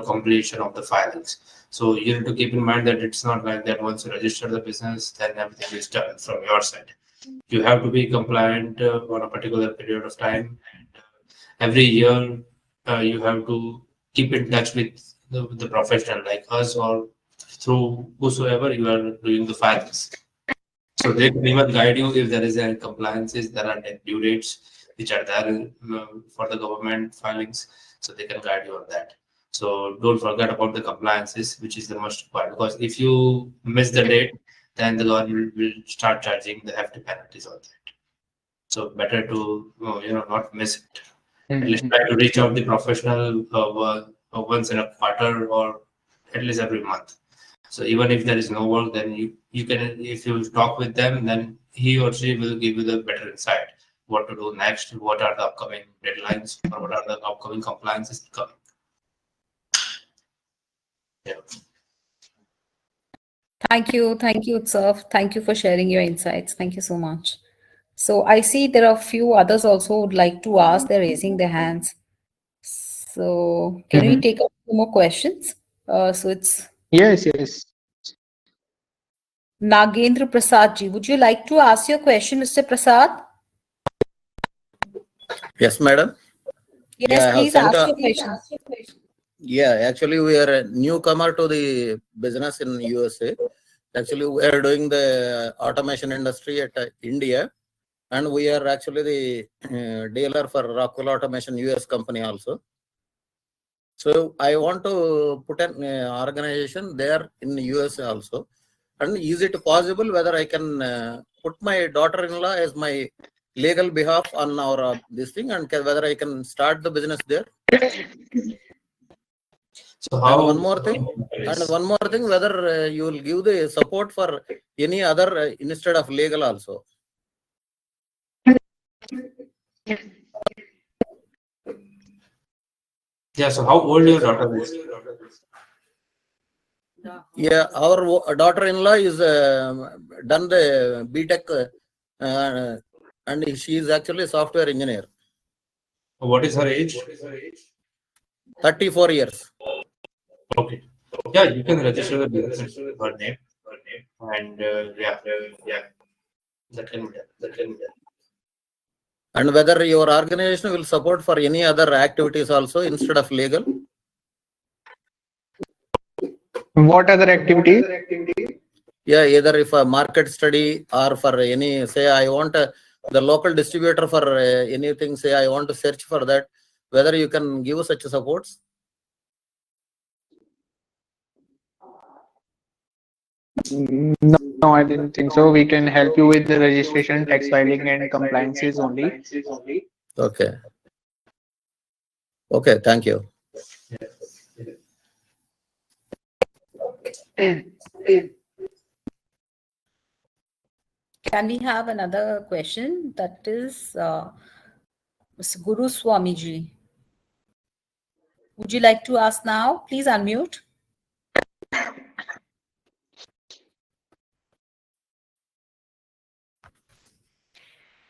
completion of the filings. So you need to keep in mind that it's not like that once you register the business, then everything is done from your side. You have to be compliant on a particular period of time. Every year, you have to keep in touch with the professional like us, or through whosoever you are doing the filings. So they can even guide you if there is any compliances, there are due dates which are there for the government filings. So they can guide you on that. So don't forget about the compliances, which is the most important. Because if you miss the date, then the government will start charging the hefty penalties on that. So better to not miss it. At least try to reach out the professional once in a quarter, or at least every month. So even if there is no work, then you can, if you talk with them, then he or she will give you the better insight what to do next, what are the upcoming deadlines, or what are the upcoming compliances coming. Yeah. Thank you, Utsav. Thank you for sharing your insights. Thank you so much. So I see there are a few others also who would like to ask. They're raising their hands. So can we take up two more questions? So it's Yes. Nagendra Prasad ji. Would you like to ask your question, Mr. Prasad? Yes, madam. Yes, Yeah, I have please sent ask a- your question. Yeah, actually, we are a newcomer to the business in USA. Actually, we are doing the automation industry at India, and we are actually the dealer for Rockwell Automation US company also. So I want to put an organization there in the USA also. And is it possible whether I can put my daughter-in-law as my legal behalf on our this thing, and whether I can start the business there? So how? And one more thing, whether you will give the support for any other instead of legal also. Yeah. So how old your daughter is? Yeah, our daughter-in-law is done the BTech, and she is actually a software engineer. What is her age? 34 years. Okay. Yeah, you can register the business in her name, and yeah, that can be done. And whether your organization will support for any other activities also instead of legal? What other activities? Yeah, either if a market study or for any, say I want the local distributor for anything, say I want to search for that, whether you can give such supports? No, I didn't think so. We can help you with the registration, tax filing, and compliances only. Okay. Okay, thank you. Can we have another question? That is Mr. Guru Swamiji. Would you like to ask now? Please unmute.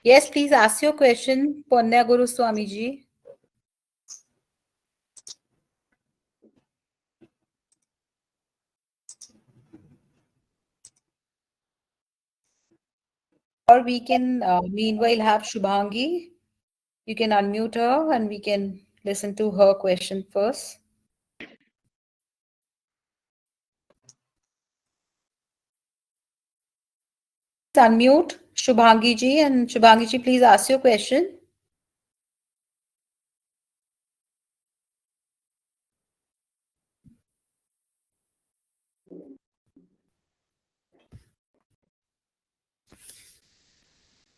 Yes, please ask your question, Panya Guru Swamiji. Or we can meanwhile have Shubhangi. You can unmute her and we can listen to her question first. Unmute Shubhangi ji, and Shubhangi ji, please ask your question.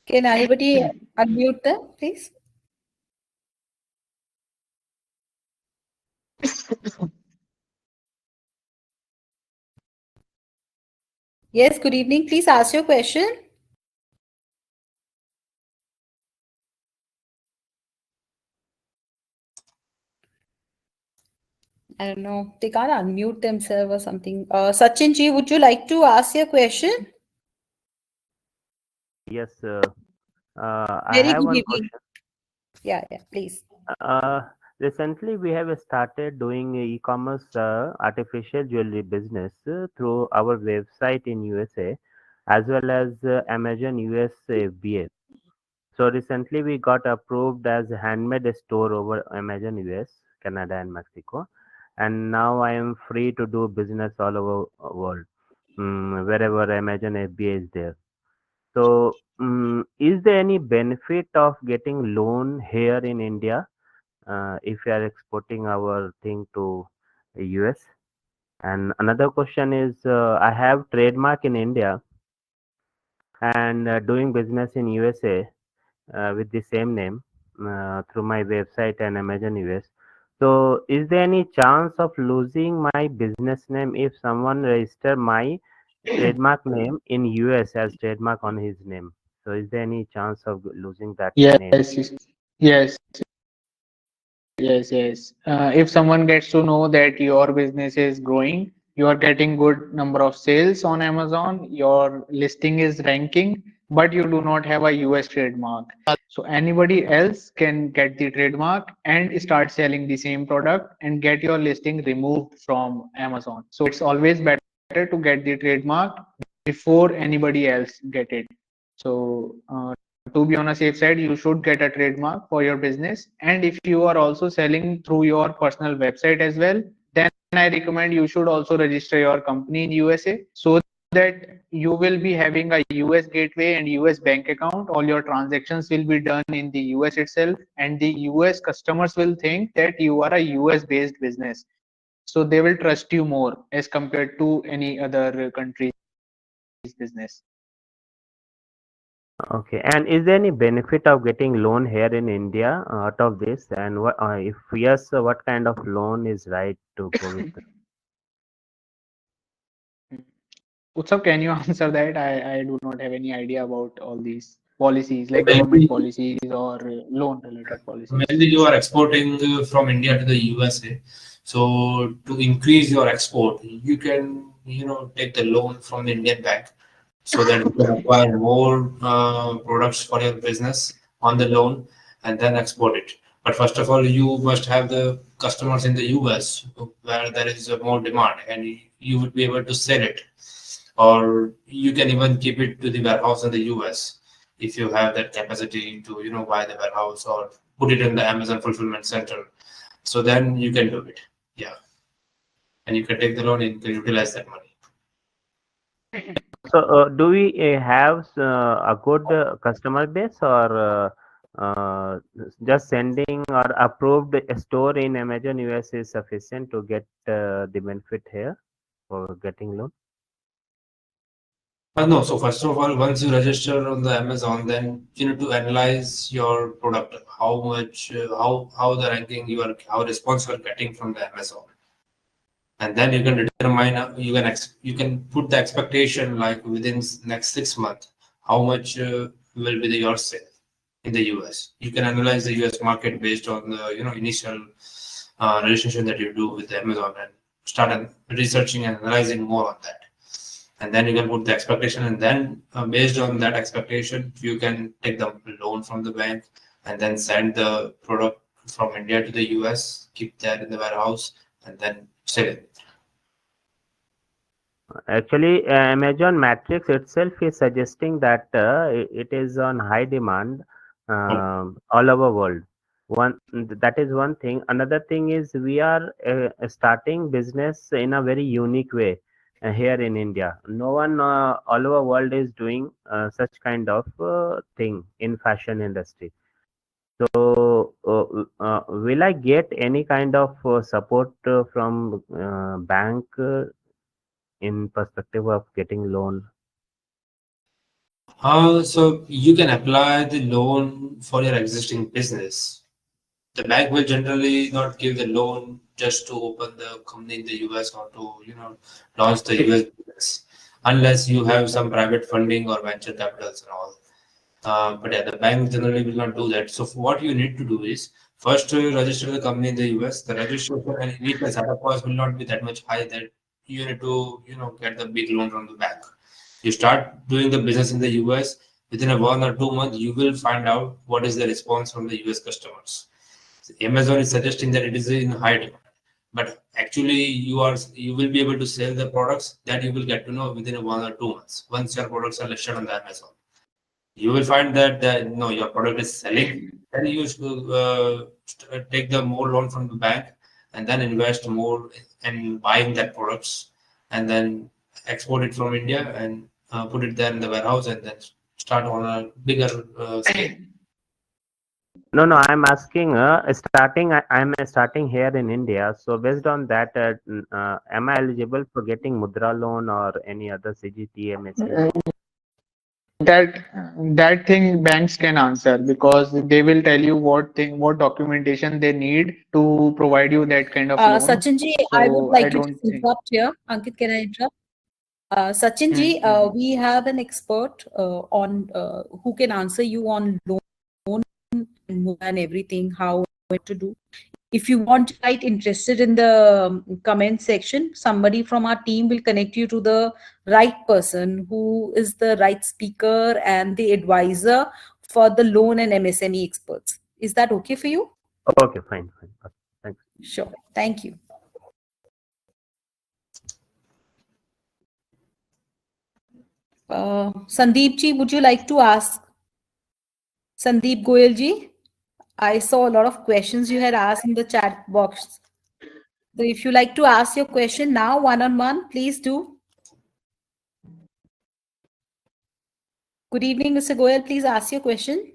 Can anybody unmute them, please? Yes, good evening. Please ask your question. I don't know. They can't unmute themselves or something. Sachin ji, would you like to ask your question? Yes, I Very have good one evening. question. Yeah, please. Recently, we have started doing e-commerce artificial jewelry business through our website in USA as well as Amazon US FBA. So recently, we got approved as a handmade store over Amazon US, Canada, and Mexico. And now I am free to do business all over world, wherever Amazon FBA is there. So, is there any benefit of getting loan here in India if we are exporting our thing to US? And another question is, I have trademark in India and doing business in USA with the same name through my website and Amazon US. So, is there any chance of losing my business name if someone register my trademark name in US as trademark on his name? So, is there any chance of losing that name? Yes, yes, yes. If someone gets to know that your business is growing, you are getting good number of sales on Amazon, your listing is ranking, but you do not have a US trademark. So anybody else can get the trademark and start selling the same product and get your listing removed from Amazon. So it's always better to get the trademark before anybody else get it. So to be on a safe side, you should get a trademark for your business. And if you are also selling through your personal website as well, then I recommend you should also register your company in USA so that you will be having a US gateway and US bank account. All your transactions will be done in the US itself, and the US customers will think that you are a US based business. So they will trust you more as compared to any other country's business. Okay, and is there any benefit of getting loan here in India out of this? And what, if yes, what kind of loan is right to go with? Utsav, can you answer that? I do not have any idea about all these policies, like government policies or loan related policies. Mainly you are exporting from India to the USA. So to increase your export, you can, take the loan from the Indian bank so that you can acquire more products for your business on the loan and then export it. But first of all, you must have the customers in the US where there is more demand and you would be able to sell it. Or you can even keep it to the warehouse in the US if you have that capacity to, buy the warehouse or put it in the Amazon fulfillment center. So then you can do it. Yeah. And you can take the loan and you can utilize that money. So, do we have a good customer base or just sending or approved store in Amazon US is sufficient to get the benefit here for getting loan? No, so first of all, once you register on the Amazon, then you need to analyze your product, how much, how the ranking you are, how response you are getting from the Amazon, and then you can determine you can put the expectation like within next 6 months, how much will be your sale in the US. You can analyze the US market based on the initial relationship that you do with Amazon and start researching and analyzing more on that. And then you can put the expectation, and then based on that expectation, you can take the loan from the bank and then send the product from India to the US, keep that in the warehouse, and then sell it. Actually, Amazon Matrix itself is suggesting that it is on high demand all over world. That is one thing. Another thing is we are starting business in a very unique way here in India. No one all over world is doing such kind of thing in fashion industry. So, will I get any kind of support from bank in perspective of getting loan? So you can apply the loan for your existing business. The bank will generally not give the loan just to open the company in the US or to launch the US business, unless you have some private funding or venture capitals and all. But yeah, the bank generally will not do that. So what you need to do is first register the company in the US. The registration and initial setup cost will not be that much high that you need to get the big loan from the bank. You start doing the business in the US. Within a 1 or 2 months, you will find out what is the response from the US customers. Amazon is suggesting that it is in high demand, but actually you will be able to sell the products that you will get to know within a 1 or 2 months once your products are listed on the Amazon. You will find that your product is selling. Then you should take the more loan from the bank and then invest more in buying that products and then export it from India and put it there in the warehouse and then start on a bigger scale. No, I'm asking, I'm starting here in India. So based on that, am I eligible for getting Mudra loan or any other CGT, MSME? That thing banks can answer, because they will tell you what documentation they need to provide you that kind of loan. Sachinji, I would So like I to don't just think. interrupt here. Ankit, can I interrupt? Sachinji, we have an expert on who can answer you on loan and everything, how to do. If you want to write interested in the comment section, somebody from our team will connect you to the right person who is the right speaker and the advisor for the loan and MSME experts. Is that okay for you? Okay, fine. Okay, thanks. Sure. Thank you. Sandeep ji, would you like to ask? Sandeep Goyal ji, I saw a lot of questions you had asked in the chat box. So if you like to ask your question now, one-on-one, please do. Good evening, Mr. Goyal. Please ask your question.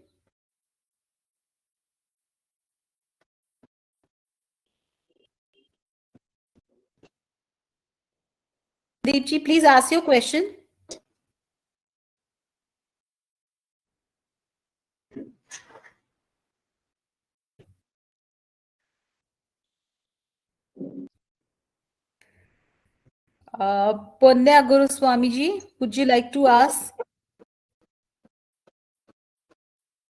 Sandeep ji, please ask your question. Punya Guruswamy ji, would you like to ask?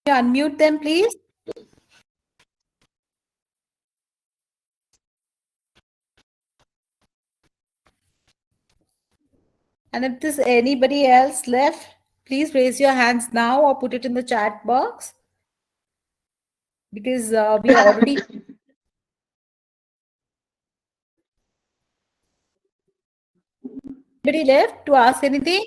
Unmute them, please. And if there's anybody else left, please raise your hands now or put it in the chat box. Because we are already... Anybody left to ask anything?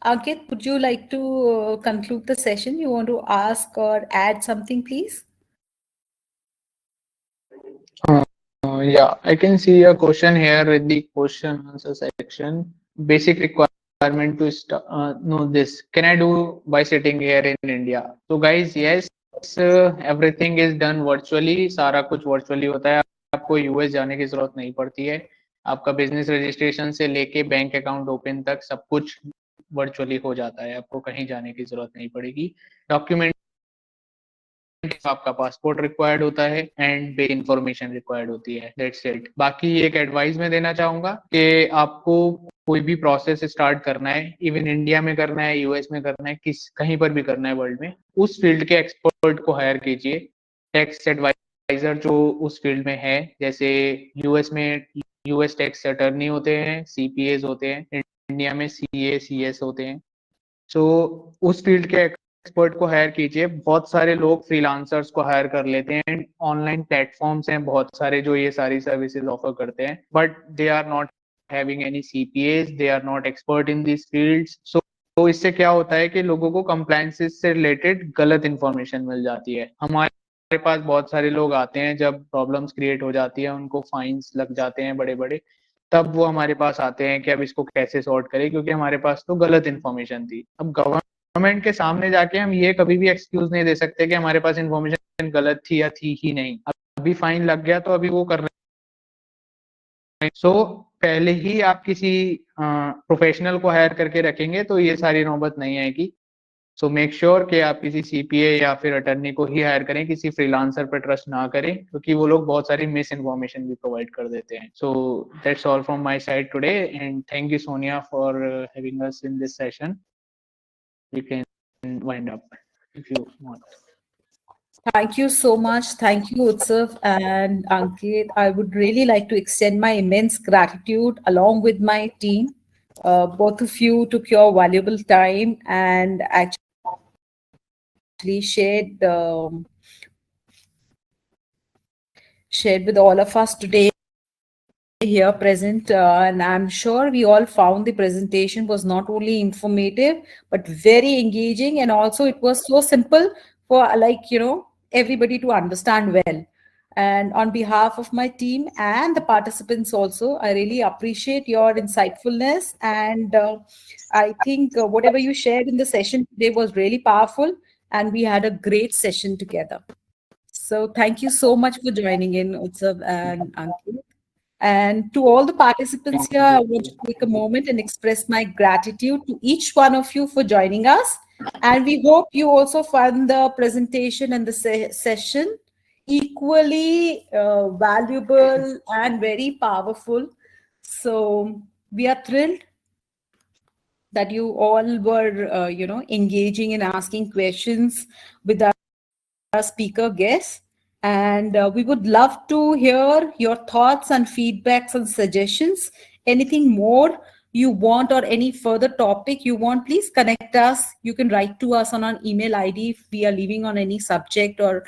Ankit, would you like to conclude the session? You want to ask or add something, please? Yeah, I can see a question here in the question answer section. Basic requirement to know this. Can I do by sitting here in India? So guys, yes, everything is done virtually. सारा कुछ virtually होता है. आपको US जाने की जरूरत नहीं पड़ती है. आपका बिजनेस रजिस्ट्रेशन से लेके बैंक अकाउंट ओपन तक सब कुछ वर्चुअली हो जाता है. आपको कहीं जाने की जरूरत नहीं पड़ेगी. डॉक्यूमेंट आपका पासपोर्ट रिक्वायर्ड होता है एंड बेसिक इंफॉर्मेशन रिक्वायर्ड होती है. That's it. बाकी एक एडवाइस मैं देना चाहूंगा कि आपको कोई भी प्रोसेस स्टार्ट करना है, इवन इंडिया में करना है, यूएस में करना है, कहीं पर भी करना है वर्ल्ड में, उस फील्ड के एक्सपर्ट को हायर कीजिए. टैक्स एडवाइजर जो उस फील्ड में है, जैसे यूएस में यूएस टैक्स अटर्नी होते हैं, सीपीएस होते हैं, इंडिया में सीए सीएस होते हैं. सो उस फील्ड के एक्सपर्ट को हायर कीजिए. बहुत सारे लोग फ्रीलांसर्स को हायर कर लेते हैं. ऑनलाइन प्लेटफॉर्म्स हैं बहुत सारे जो ये सारी सर्विसेज ऑफर करते हैं, but they are not having any CPAs, they are not expert in this fields. तो इससे क्या होता है कि लोगों को कंप्लायंसेस से रिलेटेड गलत इंफॉर्मेशन मिल जाती है. हमारे पास बहुत सारे लोग आते हैं, जब प्रॉब्लम्स क्रिएट हो जाती है, उनको फाइन्स लग जाते हैं बड़े बड़े, तब वो हमारे पास आते हैं कि अब इसको कैसे सॉर्ट करें, क्योंकि हमारे पास तो गलत इन्फॉर्मेशन थी. अब गवर्नमेंट के सामने जाके हम ये कभी भी एक्सक्यूज नहीं दे सकते कि हमारे पास इन्फॉर्मेशन गलत थी या थी ही नहीं. अभी फाइन लग गया तो अभी वो कर रहे हैं. सो पहले ही आप किसी प्रोफेशनल को हायर करके रखेंगे तो ये सारी नौबत नहीं आएगी। सो मेक श्योर कि आप किसी सीपीए या फिर अटर्नी को ही हायर करें, किसी फ्रीलांसर पर ट्रस्ट ना करें, क्योंकि वो लोग बहुत सारी मिस इन्फॉर्मेशन भी प्रोवाइड कर देते हैं। So that's all from my side today and thank you Sonia for having us in this session. You can wind up if you want. Thank you so much. Thank you, Utsav and Ankit. I would really like to extend my immense gratitude along with my team. Both of you took your valuable time and actually shared with all of us today here present, and I'm sure we all found the presentation was not only informative but very engaging, and also it was so simple for everybody to understand well. And on behalf of my team and the participants also, I really appreciate your insightfulness, and I think whatever you shared in the session today was really powerful, and we had a great session together. So thank you so much for joining in, Utsav and Ankit. And to all the participants here, I want to take a moment and express my gratitude to each one of you for joining us. And we hope you also found the presentation and the session equally valuable and very powerful. So we are thrilled that you all were, engaging and asking questions with our speaker guests. And we would love to hear your thoughts and feedbacks and suggestions. Anything more you want or any further topic you want, please connect us. You can write to us on an email ID if we are leaving on any subject or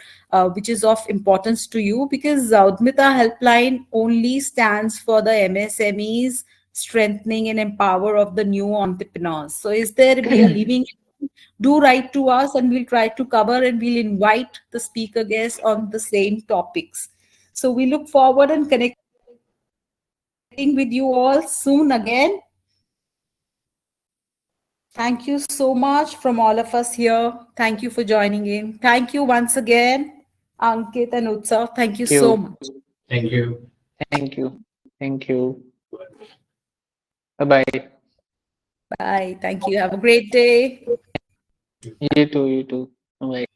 which is of importance to you, because Udmita Helpline only stands for the MSMEs, strengthening and empower of the new entrepreneurs. So is there, we are leaving, do write to us and we'll try to cover, and we'll invite the speaker guests on the same topics. So we look forward and connecting with you all soon again. Thank you so much from all of us here. Thank you for joining in. Thank you once again, Ankit and Utsav. Thank you so much. Thank you. Thank you. Thank you. Bye-bye. Bye. Thank you. Have a great day. You too. You too. Bye.